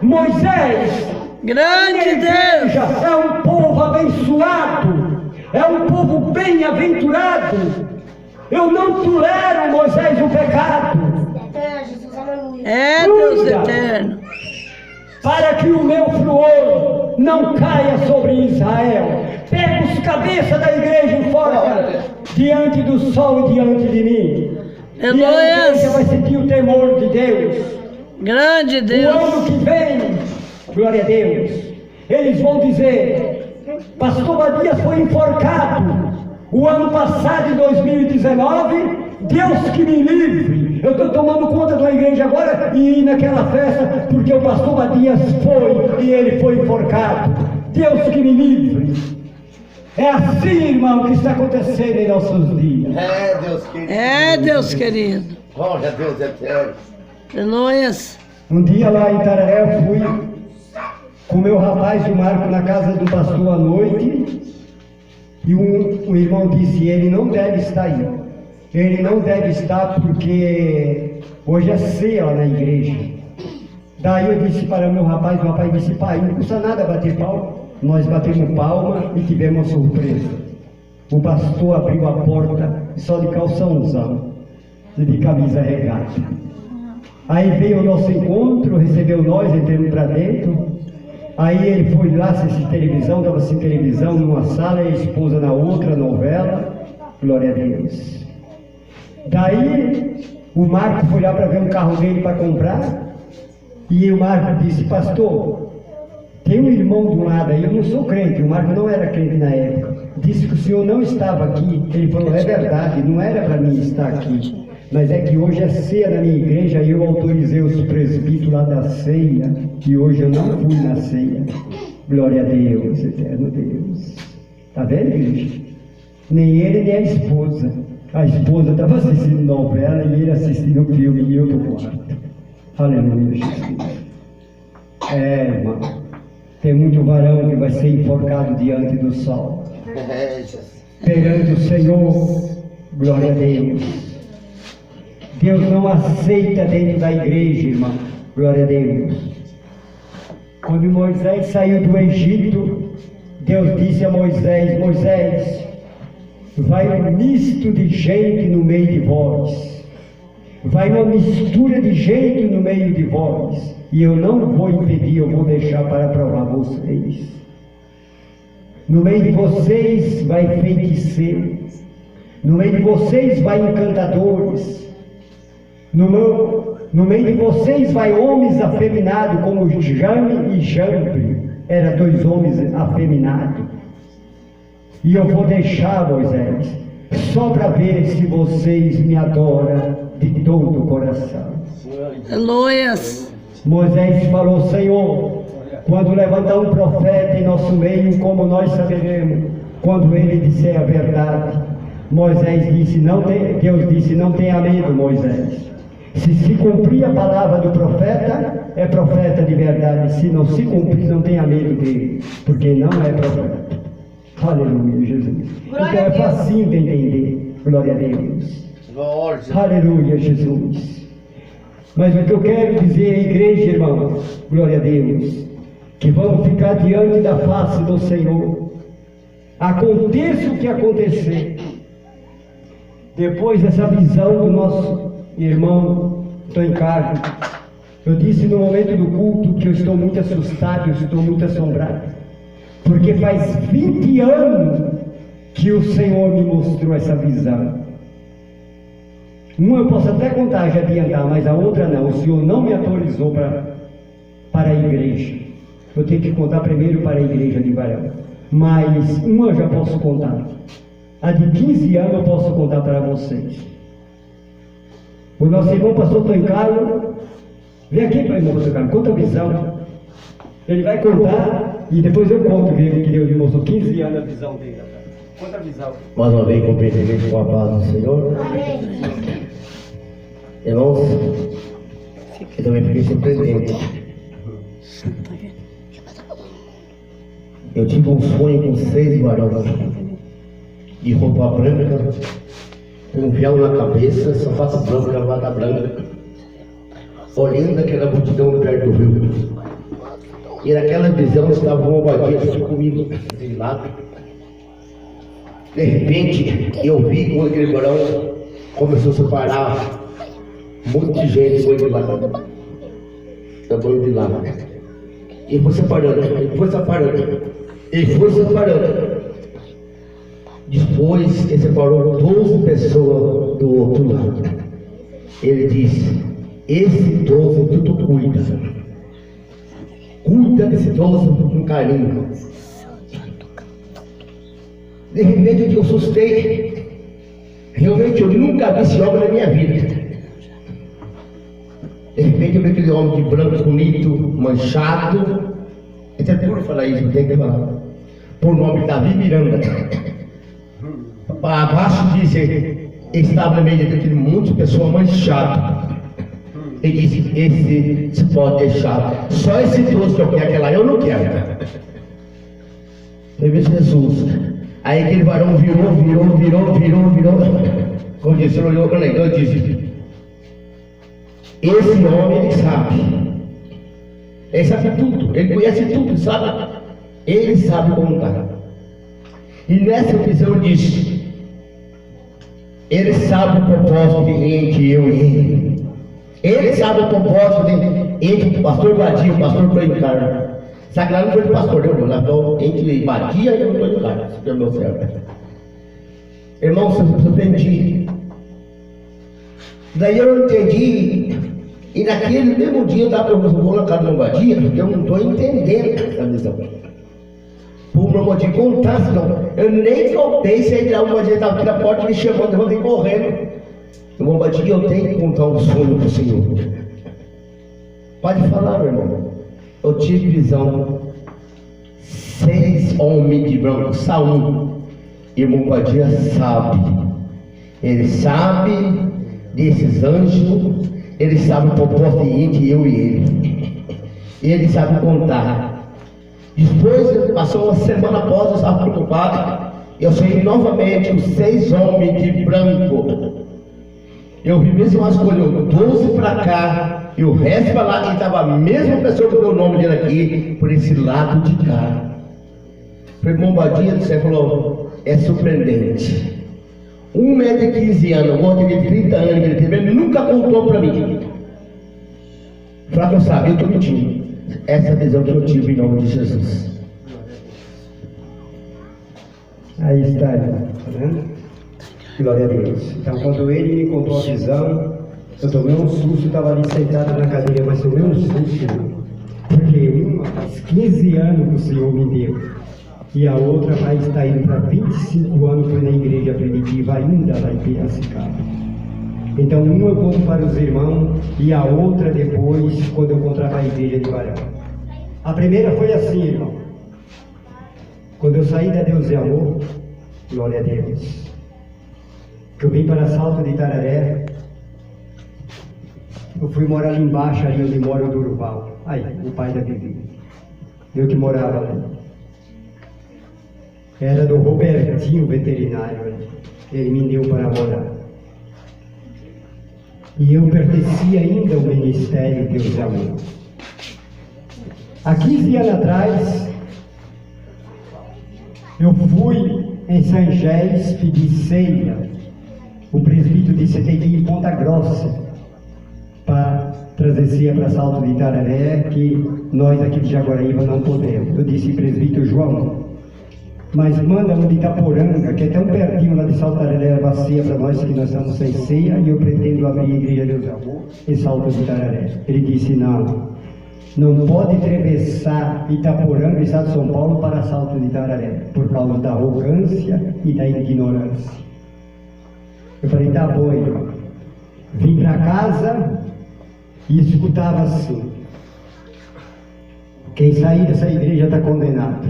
Speaker 1: Moisés,
Speaker 4: Grande
Speaker 1: minha
Speaker 4: Deus.
Speaker 1: igreja, é um povo abençoado, é um povo bem-aventurado. Eu não tolero, Moisés, o pecado,
Speaker 3: É, Jesus, aleluia.
Speaker 4: É Deus eterno.
Speaker 1: para que o meu furor não caia sobre Israel. Pega os cabeças da igreja e enforca diante do sol e diante de mim. E a igreja vai
Speaker 4: Aleluia.
Speaker 1: sentir o temor de Deus.
Speaker 4: Grande
Speaker 1: O
Speaker 4: Deus.
Speaker 1: ano que vem, glória a Deus, eles vão dizer: Pastor Badias foi enforcado. O ano passado, em 2019, Deus que me livre. Eu estou tomando conta de uma igreja agora e ir naquela festa, porque o pastor Badias foi e ele foi enforcado. Deus que me livre. É assim, irmão, que está acontecendo em nossos dias.
Speaker 2: É Deus querido.
Speaker 4: É Deus querido.
Speaker 2: Glória a Deus eterno.
Speaker 4: Aleluia.
Speaker 1: Um dia lá em Tararé eu fui com meu rapaz, o Marco, na casa do pastor à noite, e um irmão disse: ele não deve estar aí. Ele não deve estar porque hoje é ceia lá na igreja. Daí eu disse para meu rapaz, o rapaz disse: pai, não custa nada bater palma. Nós batemos palma e tivemos surpresa. O pastor abriu a porta só de calçãozão e de camisa regata. Aí veio o nosso encontro, recebeu nós, entramos para dentro. Aí ele foi lá assistir televisão, estava assistindo televisão numa sala e a esposa na outra, novela. Glória a Deus. Daí o Marco foi lá para ver um carro dele para comprar. E o Marco disse: pastor, tem um irmão do lado aí, eu não sou crente, o Marco não era crente na época. Disse que o senhor não estava aqui. Ele falou: é verdade, não era para mim estar aqui. Mas é que hoje é ceia na minha igreja e eu autorizei os presbíteros lá da ceia. E hoje eu não fui na ceia. Glória a Deus, eterno Deus. Está vendo, igreja? Nem ele, nem a esposa. A esposa estava assistindo novela e ele assistindo filme em outro quarto. Aleluia, Jesus. É, irmão. Tem muito varão que vai ser enforcado diante do sol.
Speaker 2: É Jesus.
Speaker 1: Perante o Senhor. Glória a Deus. Deus não aceita dentro da igreja, irmão. Glória a Deus. Quando Moisés saiu do Egito, Deus disse a Moisés: Moisés, vai um misto de gente no meio de vós. Vai uma mistura de gente no meio de vós. E eu não vou impedir, eu vou deixar para provar vocês. No meio de vocês vai feiticeiros. No meio de vocês vai encantadores. No meio de vocês vai homens afeminados, como Jame e Jambre. Eram dois homens afeminados. E eu vou deixar, Moisés, só para ver se vocês me adoram de todo o coração.
Speaker 4: Aleluia.
Speaker 1: Moisés falou: Senhor, quando levantar um profeta em nosso meio, como nós saberemos, quando ele disser a verdade. Moisés disse, Deus disse, não tenha medo, Moisés. Se cumprir a palavra do profeta, é profeta de verdade. Se não se cumprir, não tenha medo dele, porque não é profeta. Aleluia, Jesus. Então é facinho de entender. Glória a Deus. Aleluia, Jesus. Mas o que eu quero dizer à igreja, irmãos, glória a Deus, que vamos ficar diante da face do Senhor. Aconteça o que acontecer. Depois dessa visão do nosso irmão Tony Carlos, eu disse no momento do culto que eu estou muito assustado, eu estou muito assombrado, porque faz 20 anos que o Senhor me mostrou essa visão. Uma eu posso até contar, já adiantar, mas a outra não. O Senhor não me autorizou para a igreja. Eu tenho que contar primeiro para a igreja de Varão. Mas uma eu já posso contar. A de 15 anos eu posso contar para vocês. O nosso irmão pastor Tony Carlos, vem aqui para o irmão pastor Carlos, conta a visão. Ele vai contar e depois eu conto que Deus me mostrou 15 anos a visão dele. Conta a visão.
Speaker 5: Mais uma vez, cumprimento com a paz do Senhor. Irmãos, eu também fiquei surpreendente. Eu tive um sonho com 6 varões de roupa branca, com um véu na cabeça, sapato branco, gravata branca, olhando aquela multidão perto do rio. E naquela visão estava uma vadia comigo de lado. De repente, eu vi como aquele varão começou a separar um monte de gente foi de lado. Tamanho de lado. E foi separando, ele foi separando, ele foi separando. Depois ele separou 12 pessoas do outro lado. Ele disse, esse 12 tu cuida. Cuida desse 12 com carinho. De repente eu assustei. Realmente eu nunca vi esse homem na minha vida. De repente eu vi aquele homem de branco, bonito, manchado. É até por falar isso, eu tenho que falar. Por nome Davi Miranda. Abaixo disse, estava no meio daquele monte de pessoa manchado. Ele disse, esse se pode deixar. Só esse trouxe que eu quero, aquela eu não quero. Eu vi Jesus. Aí aquele varão virou. Como disse, ele olhou para ele e disse, esse homem ele sabe tudo, ele conhece tudo, sabe? Ele sabe contar. E nessa visão disse, ele sabe o propósito entre eu e ele. Ele sabe o propósito entre o pastor Badia e o pastor Tony Carlos. Só que lá não foi do pastor, eu lá estou entre Badia e o Tony Carlos, que é o meu céu. Irmão, eu surpreendi. Daí eu não entendi. E naquele mesmo dia eu estava colocado no Badia, porque eu não estou entendendo essa visão. Por meu motivo de contar, senão eu nem contei se ele o Badia estava aqui na porta me chamando, eu vou vir correndo. Irmão Badia, eu tenho que contar um sonho para o Senhor. Pode falar, meu irmão. Eu tive visão. 6 homens de branco, Saul. Irmão Badia sabe. Ele sabe desses anjos. Ele sabe o propósito entre eu e ele. Ele sabe contar. Depois, passou uma semana após, eu estava preocupado. Eu cheguei novamente os 6 homens de branco. Eu vi mesmo as coisas, 12 para cá e o resto para lá, e estava a mesma pessoa que deu o nome dele aqui, por esse lado de cá. Foi bombadinha, você falou, é surpreendente. Um é de 15 anos, o outro é de 30 anos, ele nunca contou para mim. Para que eu sabia, eu estou mentindo. Essa visão que eu tive em nome de Jesus.
Speaker 1: Aí está, tá vendo? Glória a Deus. Então, quando ele me contou a visão, eu tomei um susto, estava ali sentado na cadeira, mas tomei um susto, porque uma faz 15 anos que o Senhor me deu, e a outra vai estar indo para 25 anos, foi na igreja primitiva, ainda lá em Piracicaba. Então, uma eu conto para os irmãos, e a outra depois, quando eu encontrar a igreja de Varão. A primeira foi assim, irmão. Quando eu saí da Deus e Amor, glória a Deus, que eu vim para Salto de Itararé. Eu fui morar ali embaixo, ali onde mora o Durval. Aí, o pai da Vivi. Eu que morava ali. Era do Robertinho, veterinário ali. Ele me deu para morar. E eu pertencia ainda ao Ministério Deus e Amor. Há 15 anos atrás, eu fui em Sangés pedir ceia. O presbítero disse que tem que ir em Ponta Grossa para trazer ceia para Salto de Itararé, que nós aqui de Jaguaraíba não podemos. Eu disse, presbítero João, mas manda um de Itaporanga, que é tão pertinho lá de Salto de Itararé, levar ceia para nós, que nós estamos sem ceia, e eu pretendo abrir a Igreja Deus e Amor em Salto de Itararé. Ele disse, não pode atravessar Itaporanga, estado de São Paulo, para Salto de Itararé, por causa da arrogância e da ignorância. Eu falei, tá bom, irmão. Vim para casa e escutava assim: quem sair dessa igreja está condenado.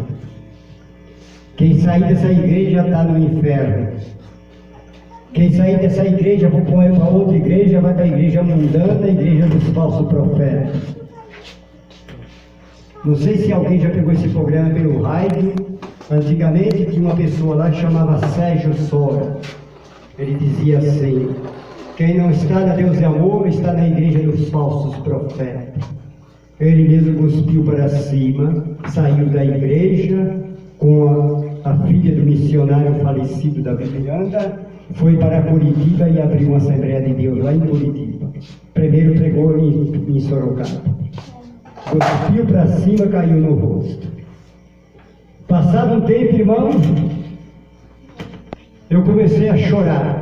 Speaker 1: Quem sair dessa igreja está no inferno. Quem sair dessa igreja, vou pôr para outra igreja, vai para a igreja mundana, a igreja dos falsos profetas. Não sei se alguém já pegou esse programa pelo rádio. Antigamente tinha uma pessoa lá que chamava Sérgio Sora. Ele dizia assim: quem não está na Deus e Amor está na igreja dos falsos profetas. Ele mesmo cuspiu para cima, saiu da igreja com a filha do missionário falecido da Miranda, foi para Curitiba e abriu uma Assembleia de Deus lá em Curitiba. Primeiro pregou em Sorocaba. Cuspiu para cima, caiu no rosto. Passado um tempo, irmão, eu comecei a chorar.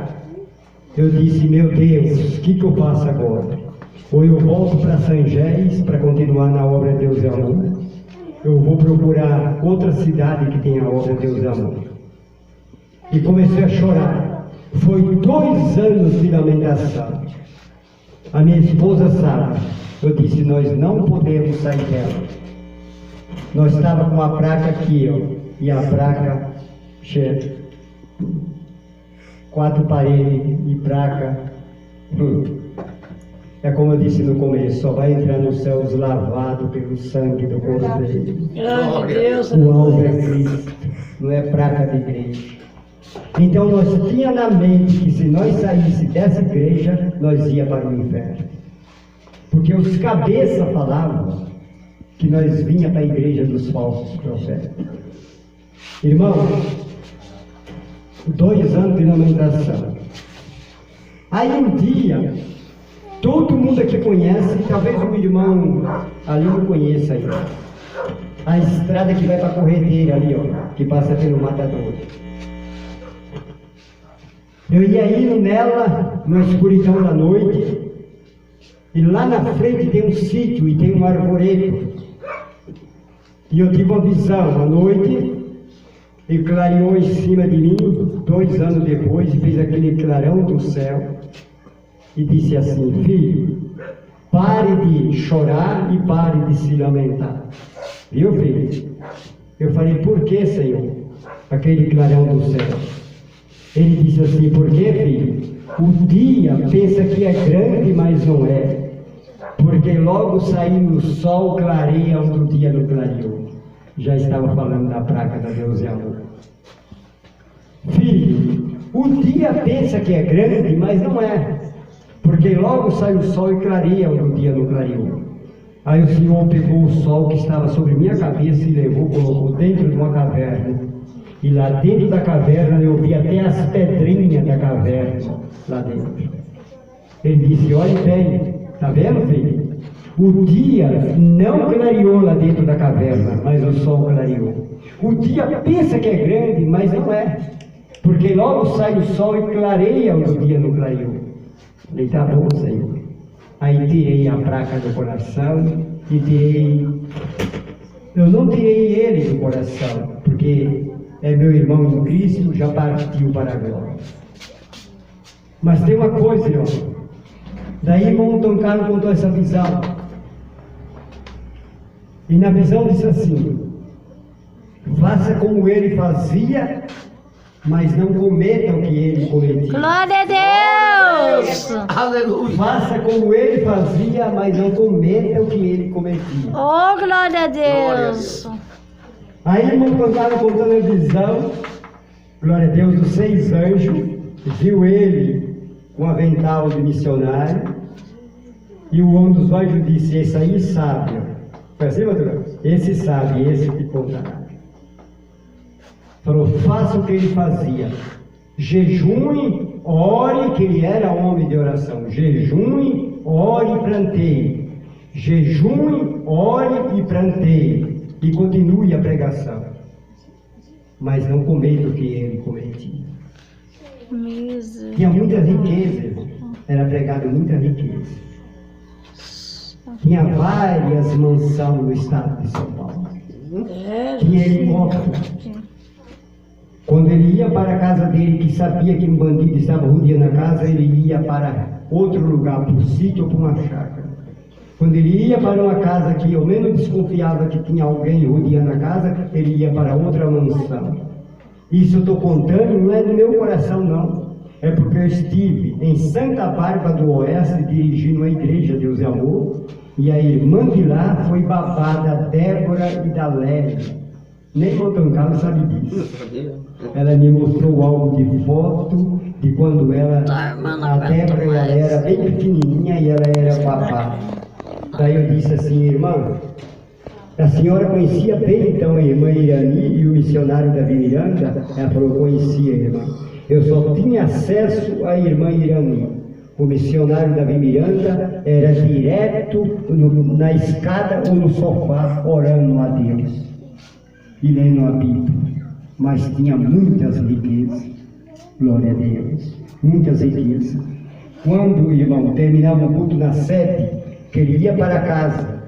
Speaker 1: Eu disse, meu Deus, o que eu faço agora? Ou eu volto para Sangés para continuar na obra Deus e Amor, eu vou procurar outra cidade que tenha a obra Deus e Amor. E comecei a chorar. Foi 2 anos de lamentação. A minha esposa sabe. Eu disse, nós não podemos sair dela. Nós estávamos com a placa aqui, ó, e a placa cheia. 4 paredes e placa. É como eu disse no começo, só vai entrar nos céus lavado pelo sangue do Cordeiro.
Speaker 4: Grande Deus.
Speaker 1: O alvo é Cristo, não é placa de igreja. Então nós tínhamos na mente que se nós saíssemos dessa igreja, nós ia para o inferno. Porque os cabeças falavam que nós vinha para a igreja dos falsos profetas. Irmão, 2 anos de lamentação. Aí um dia, todo mundo aqui conhece, talvez o irmão ali não conheça aí, a estrada que vai para a corredeira ali, ó, que passa pelo Matador. Eu ia indo nela, na escuridão da noite, e lá na frente tem um sítio e tem um arvoredo. E eu tive uma visão à noite, e clareou em cima de mim, 2 anos depois, e fez aquele clarão do céu, e disse assim, filho, pare de chorar e pare de se lamentar. Viu, filho? Eu falei, por que, Senhor? Aquele clarão do céu. Ele disse assim, por que, filho? O dia pensa que é grande, mas não é. Porque logo saindo o sol, clareia onde o dia não clareou. Já estava falando da placa da Deus e Amor. Filho, o dia pensa que é grande, mas não é. Porque logo sai o sol e clareia onde o dia não clareou. Aí o Senhor pegou o sol que estava sobre minha cabeça e levou, colocou dentro de uma caverna. E lá dentro da caverna eu vi até as pedrinhas da caverna lá dentro. Ele disse, olhe bem, está vendo, filho? O dia não clareou lá dentro da caverna, mas o sol clareou. O dia pensa que é grande, mas não é. Porque logo sai o sol e clareia onde o dia não clareou. Falei, tá bom, Senhor. Aí tirei a placa do coração e tirei... Eu não tirei ele do coração, porque é meu irmão em Cristo, já partiu para a glória. Mas tem uma coisa, irmão. Daí irmão Tom Carlos contou essa visão. E na visão disse assim, faça como ele fazia, mas não cometa o que ele cometia.
Speaker 3: Glória a Deus.
Speaker 2: Aleluia.
Speaker 1: Faça como ele fazia, mas não cometa o que ele cometia.
Speaker 3: Oh, glória a Deus.
Speaker 1: Aí irmão Pancalo contando a visão, glória a Deus, dos 6 anjos, viu ele com avental de missionário, e um dos anjos disse, esse aí sabe, foi assim, Maduro? Esse sabe, esse que contará. Falou, faça o que ele fazia, jejue, ore, que ele era homem de oração, jejue, ore e planteie, jejue, ore e planteie, e continue a pregação, mas não cometa o que ele cometia. Tinha muita riqueza, irmão. Era pregado muita riqueza. Tinha várias mansões no estado de São Paulo. Tinha helicóptero. Quando ele ia para a casa dele, que sabia que um bandido estava rodeando a casa, ele ia para outro lugar, para um sítio ou para uma chácara. Quando ele ia para uma casa que ao menos desconfiava que tinha alguém rodeando a casa, ele ia para outra mansão. Isso eu estou contando, não é do meu coração não. É porque eu estive em Santa Bárbara do Oeste dirigindo a igreja Deus e Amor, e a irmã de lá foi babada Débora e da Lélia. Nem Montancalo sabe disso. Ela me mostrou algo de foto de quando ela, a Débora ela era bem pequenininha e ela era babada. Daí eu disse assim, irmã, a senhora conhecia bem então a irmã Irani e o missionário Davi Miranda? Ela falou, conhecia, irmã. Eu só tinha acesso à irmã Irani. O missionário Davi Miranda era direto na escada ou no sofá, orando a Deus e lendo a Bíblia. Mas tinha muitas riquezas, glória a Deus, muitas riquezas. Quando, irmão, terminava o culto na 7, que ele ia para casa,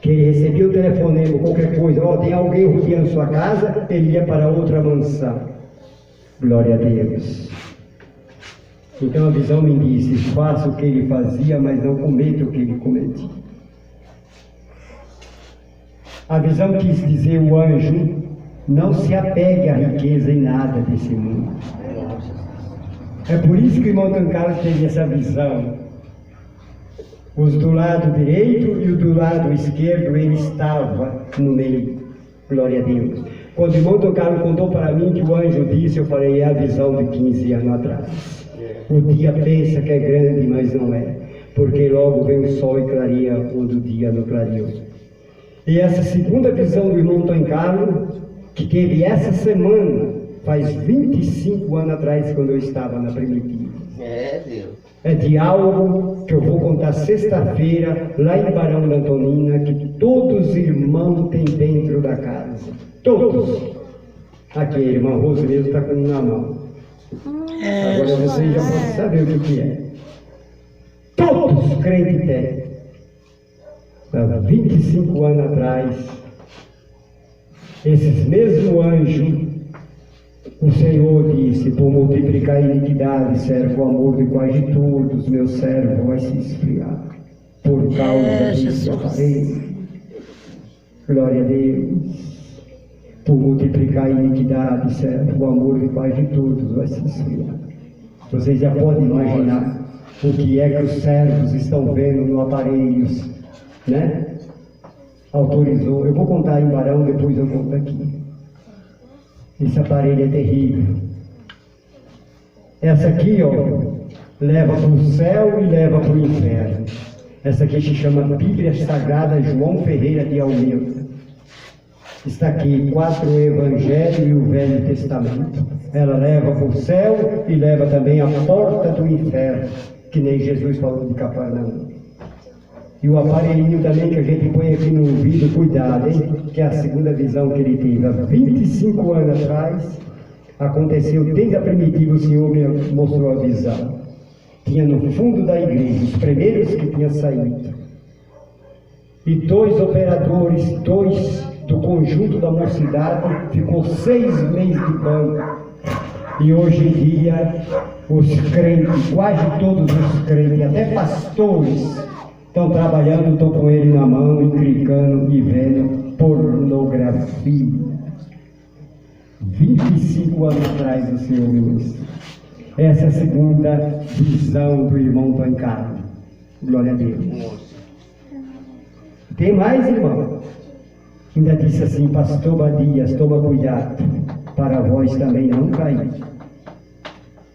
Speaker 1: que ele recebia o telefonema, qualquer coisa, tem alguém rodeando sua casa, ele ia para outra mansão. Glória a Deus. Então a visão me disse, faça o que ele fazia, mas não cometa o que ele cometia. A visão quis dizer o anjo, não se apegue à riqueza e nada desse mundo. É por isso que o irmão Tancalo teve essa visão. Os do lado direito e o do lado esquerdo, ele estava no meio. Glória a Deus. Quando o irmão Tancalo contou para mim que o anjo disse, eu falei, é a visão de 15 anos atrás. O dia pensa que é grande, mas não é. Porque logo vem o sol e clareia onde o dia não clareou. E essa segunda visão do irmão Tancalo, que teve essa semana, faz 25 anos atrás, quando eu estava na primitiva.
Speaker 2: É, Deus.
Speaker 1: É de algo que eu vou contar sexta-feira, lá em Barão da Antonina, que todos os irmãos têm dentro da casa. Todos. Aqui, a irmã Rose mesmo está com um na mão. Agora vocês já podem saber o que é. Todos crentes têm. Há 25 anos atrás, esses mesmos anjos, o Senhor disse, por multiplicar a iniquidade, servo o amor de quase todos, meu servo vai se esfriar. Por causa disso eu farei. Glória a Deus. Por multiplicar a iniquidade, servo o amor de quase todos vai se esfriar. Vocês já podem imaginar o que é que os servos estão vendo no aparelho, né? Autorizou. Eu vou contar em Barão, depois eu conto aqui. Esse aparelho é terrível. Essa aqui, leva para o céu e leva para o inferno. Essa aqui se chama Bíblia Sagrada João Ferreira de Almeida. Está aqui 4 Evangelhos e o Velho Testamento. Ela leva para o céu e leva também a porta do inferno, que nem Jesus falou de Cafarnaum. E o aparelhinho também que a gente põe aqui no ouvido, cuidado, hein? Que é a segunda visão que ele teve. Há 25 anos atrás, aconteceu desde a primitiva, o Senhor me mostrou a visão. Tinha no fundo da igreja, os primeiros que tinham saído. E 2 operadores, 2 do conjunto da mocidade, ficou 6 meses de banco. E hoje em dia, os crentes, quase todos os crentes, até pastores, estão trabalhando, estão com ele na mão e clicando e vendo pornografia. 25 anos atrás o Senhor me mostrou. Essa é a segunda visão do irmão Tony Carlos. Glória a Deus. Tem mais, irmão? Ainda disse assim, pastor Badias, toma cuidado, para vós também não cair.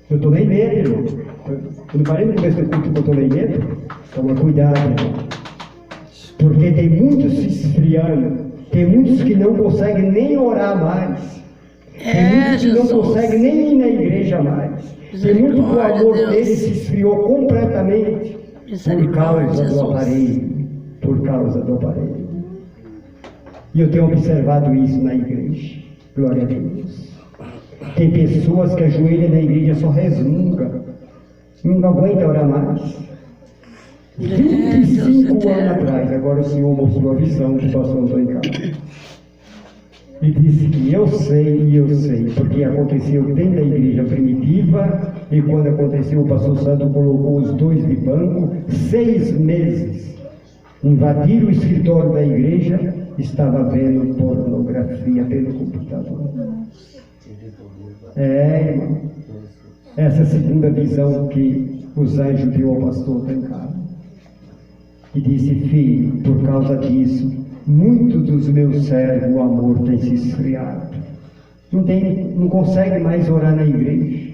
Speaker 1: Eu tomei medo, irmão. Eu não parei no começo do culto que eu tomei medo. Toma cuidado, irmão. Porque tem muitos se esfriando, tem muitos que não conseguem nem orar mais. Tem muitos que não conseguem nem ir na igreja mais. Tem muito que o amor dele se esfriou completamente por causa do aparelho. Por causa do aparelho. E eu tenho observado isso na igreja. Glória a Deus. Tem pessoas que ajoelham na igreja só resmunga. Não aguenta orar mais. 25 anos atrás, agora o Senhor mostrou a visão do pastor Antônio Carlos. E disse que eu sei, porque aconteceu dentro da igreja primitiva, e quando aconteceu, o pastor Santo colocou os dois de banco, 6 meses. Invadiram o escritório da igreja, estava vendo pornografia pelo computador. Irmão. Essa é a segunda visão que os anjos viu ao pastor Antônio Carlos. E disse, filho, por causa disso, muitos dos meus servos, o amor tem se esfriado. Não consegue mais orar na igreja.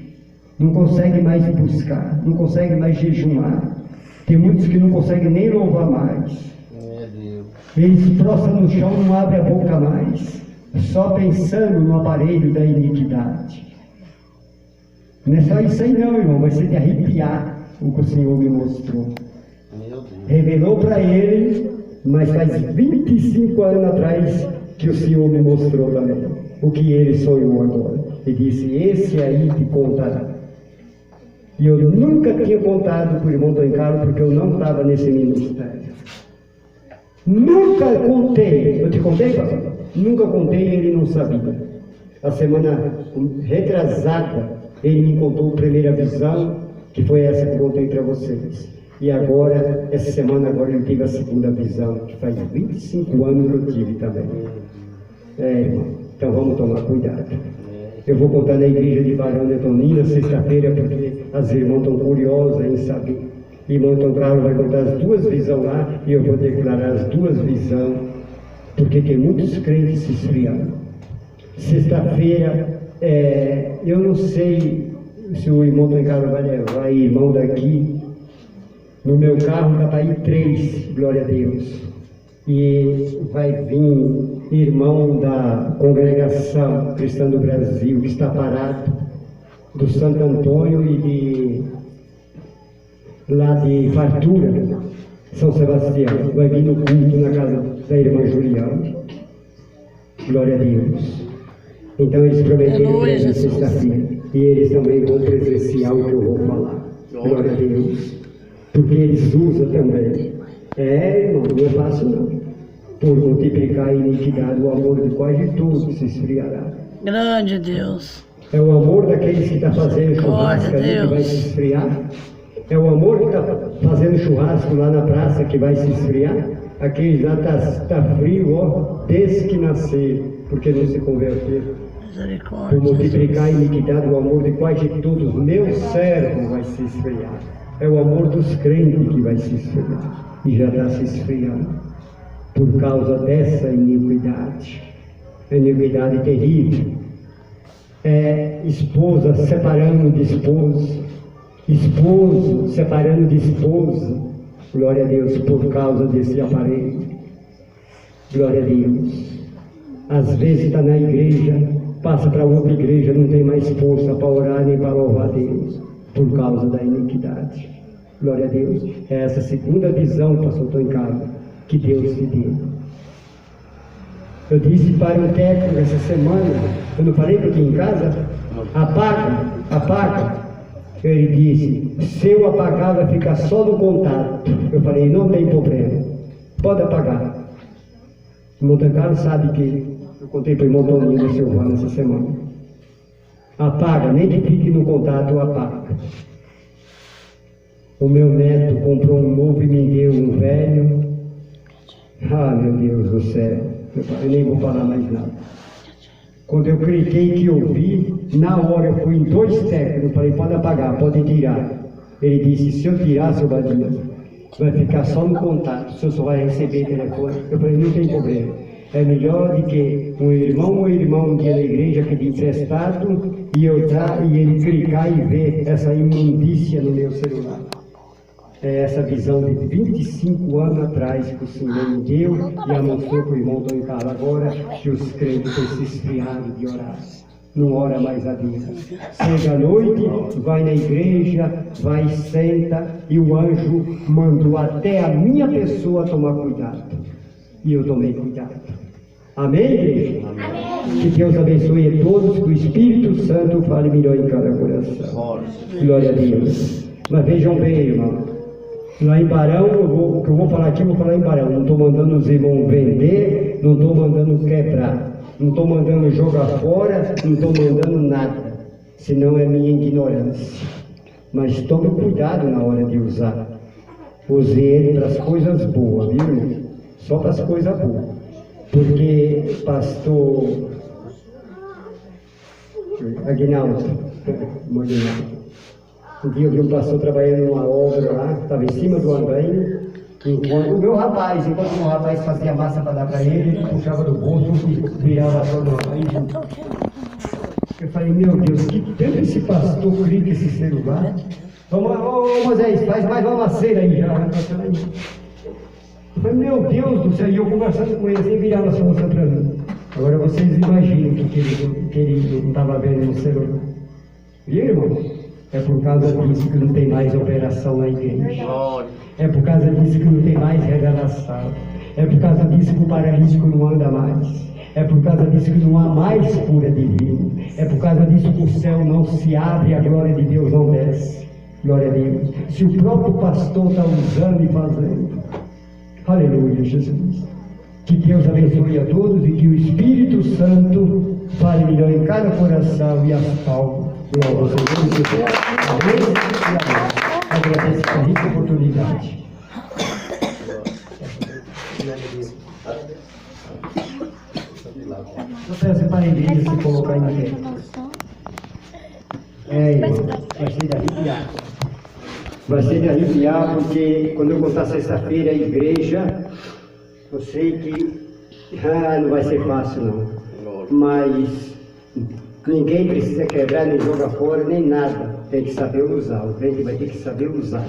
Speaker 1: Não consegue mais buscar. Não consegue mais jejuar. Tem muitos que não conseguem nem louvar mais. Eles prostram no chão, não abrem a boca mais. Só pensando no aparelho da iniquidade. Não é só isso aí não, irmão. Vai ser de arrepiar o que o Senhor me mostrou. Revelou para ele, mas faz 25 anos atrás que o Senhor me mostrou também o que ele sonhou agora. Ele disse, esse aí te contará. E eu nunca tinha contado para o irmão Antônio Carlos, porque eu não estava nesse ministério. Nunca contei. Eu te contei, pastor? Nunca contei e ele não sabia. A semana retrasada, ele me contou a primeira visão, que foi essa que eu contei para vocês. E agora, essa semana, ele teve a segunda visão, que faz 25 anos que eu tive também. Irmão, então vamos tomar cuidado. Eu vou contar na igreja de Barão de Tonina, sexta-feira, porque as irmãs estão curiosas em saber. Irmão Antônio Carlos vai contar as 2 visões lá, e eu vou declarar as 2 visões, porque tem muitos crentes se esfriando. Sexta-feira, eu não sei se o irmão Antônio Carlos vai levar irmão daqui. No meu carro dá para ir 3, glória a Deus. E vai vir irmão da congregação cristã do Brasil, que está parado, do Santo Antônio e lá de Fartura, São Sebastião. Vai vir no culto na casa da irmã Juliana. Glória a Deus. Então eles prometeram para essa sexta-feira. E eles também vão presenciar o que eu vou falar. Glória a Deus. Porque eles usam também. Irmão, não é fácil não. Por multiplicar a iniquidade, o amor de quase todos se esfriará.
Speaker 4: Grande Deus.
Speaker 1: É o amor daqueles que estão fazendo churrasco ali que vai se esfriar. É o amor que está fazendo churrasco lá na praça que vai se esfriar. Aquele lá está frio, ó, desde que nasceram, porque não se converteram. Por multiplicar a iniquidade, o amor de quase todos, meu servo vai se esfriar. É o amor dos crentes que vai se esfriar. E já está se esfriando. Por causa dessa iniquidade. Iniquidade terrível. Esposa separando de esposo. Esposo separando de esposa. Glória a Deus, por causa desse aparelho. Glória a Deus. Às vezes está na igreja, passa para outra igreja, não tem mais força para orar nem para louvar a Deus, por causa da iniquidade. Glória a Deus. É essa segunda visão, pastor Antônio Carlos, que Deus te deu. Eu disse para um técnico essa semana, eu não falei para aqui em casa, apaga. Ele disse, se eu apagar vai ficar só no contato. Eu falei, não tem problema, pode apagar. O irmão Antônio Carlos sabe que eu contei para o irmão Toninho da Silvana essa semana. Apaga, nem que fique no contato, apaga. O meu neto comprou um novo e me deu um velho. Ah, meu Deus do céu, eu nem vou falar mais nada. Quando eu cliquei que ouvi, na hora eu fui em 2 técnicos, falei, pode apagar, pode tirar. Ele disse, se eu tirar, seu Badinho, vai ficar só no contato, o senhor só vai receber telefone. Eu falei, não tem problema. É melhor do que um irmão que é da igreja que de emprestado e ele clicar e ver essa imundícia no meu celular. É essa visão de 25 anos atrás que o Senhor me deu e anunciou para o irmão Dom Carlos agora que os crentes têm se esfriado de orar. Não ora mais a Deus. Chega à noite, vai na igreja, vai e senta, e o anjo mandou até a minha pessoa tomar cuidado. E eu tomei cuidado. Amém, igreja? Amém. Que Deus abençoe a todos, que o Espírito Santo fale melhor em cada coração. Glória a Deus. Mas vejam bem, irmão. Lá em Barão, o que eu vou falar aqui, eu vou falar em Barão. Não estou mandando os irmãos vender, não estou mandando quebrar. Não estou mandando jogar fora, não estou mandando nada, senão é minha ignorância. Mas tome cuidado na hora de usar. Use ele para as coisas boas, viu, irmão? Só para as coisas boas. Porque pastor Aguinaldo, um dia eu vi um pastor trabalhando numa obra lá, estava em cima do andaime. O meu rapaz, enquanto o meu rapaz fazia massa para dar para ele puxava do bolso e virava só no andaime. Eu falei, meu Deus, que tempo esse pastor clica esse celular? Vamos lá, ô Moisés, faz mais uma maceira aí já. Eu falei, meu Deus do céu, e eu conversando com ele, assim, virava só moça para mim. Agora vocês imaginam o que ele não estava vendo no celular. Viu, irmão? É por causa disso que não tem mais operação na igreja. É por causa disso que não tem mais revelação. É por causa disso que o paralítico não anda mais. É por causa disso que não há mais cura divina. É por causa disso que o céu não se abre e a glória de Deus não desce. Glória a Deus. Se o próprio pastor está usando e fazendo. Aleluia, Jesus. Que Deus abençoe a todos e que o Espírito Santo fale melhor em cada coração e asfalto. Glória ao Senhor. Amém e amém. Agradeço a rica oportunidade. Eu peço para a igreja se colocar em pé. Irmão, vai ser de arrepiar. Vai ser de arrepiar porque quando eu contar sexta-feira a igreja, eu sei que não vai ser fácil não. Mas ninguém precisa quebrar, nem jogar fora, nem nada. Tem que saber usar. O crente vai ter que saber usar.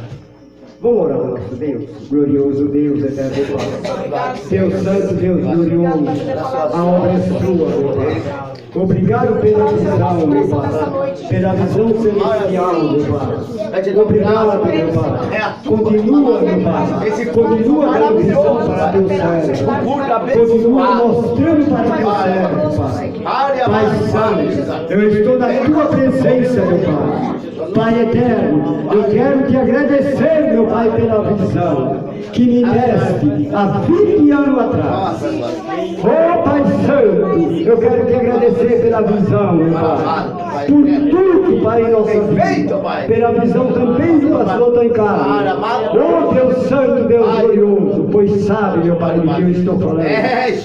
Speaker 1: Vamos orar ao nosso Deus, glorioso Deus, eterno Deus. Deus Santo, Deus glorioso, a obra é sua, meu Pai. Obrigado pela visão, meu Pai, pela visão celestial, meu Pai. Obrigado, meu Pai. Continua, meu Pai. Continua dando visão para teu servo. Continua mostrando para teu servo, Pai. Pai Santo, eu estou na tua presença, meu Pai. Pai eterno, eu quero te agradecer, meu Pai, pela visão que me deste há 20 anos atrás. Oh, Pai Santo, eu quero te agradecer pela visão, meu Pai, por tudo, Pai, em nossa vida, pela visão também do pastor Dom Carlos. Oh, Deus Santo, Deus glorioso, pois sabe, meu Pai, do que eu estou falando.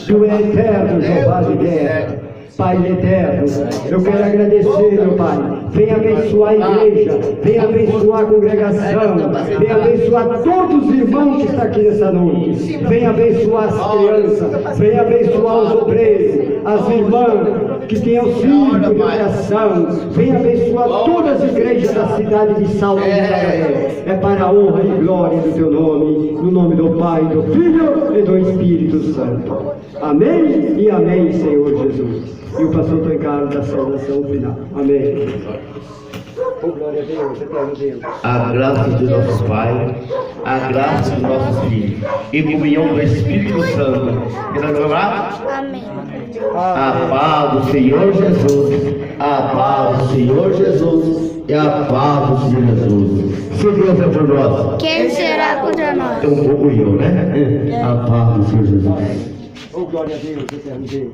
Speaker 1: Tu é eterno, Jeová de guerra. Pai eterno, eu quero agradecer, meu Pai. Venha abençoar a igreja, venha abençoar a congregação, venha abençoar todos os irmãos que estão aqui nessa noite. Venha abençoar as crianças, venha abençoar os obreiros, as irmãs que têm auxílio de oração. Venha abençoar todas as igrejas da cidade de Salto de Israel. É para a honra e glória do teu nome, no nome do Pai, do Filho e do Espírito Santo. Amém e amém, Senhor Jesus. E o pastor Dom Carlos da saudação final. Amém. Oh, glória a Deus, eterno Deus.
Speaker 5: A graça de nosso Pai, a graça de nosso Filho e comunhão do Espírito Santo.
Speaker 3: Amém.
Speaker 5: A paz do Senhor Jesus, a paz do Senhor Jesus e a paz do Senhor Jesus. Se Deus é por nós,
Speaker 3: Quem será contra nós?
Speaker 5: é um pouco eu, né? A paz do Senhor Jesus.
Speaker 1: Oh, glória a Deus, eterno Deus.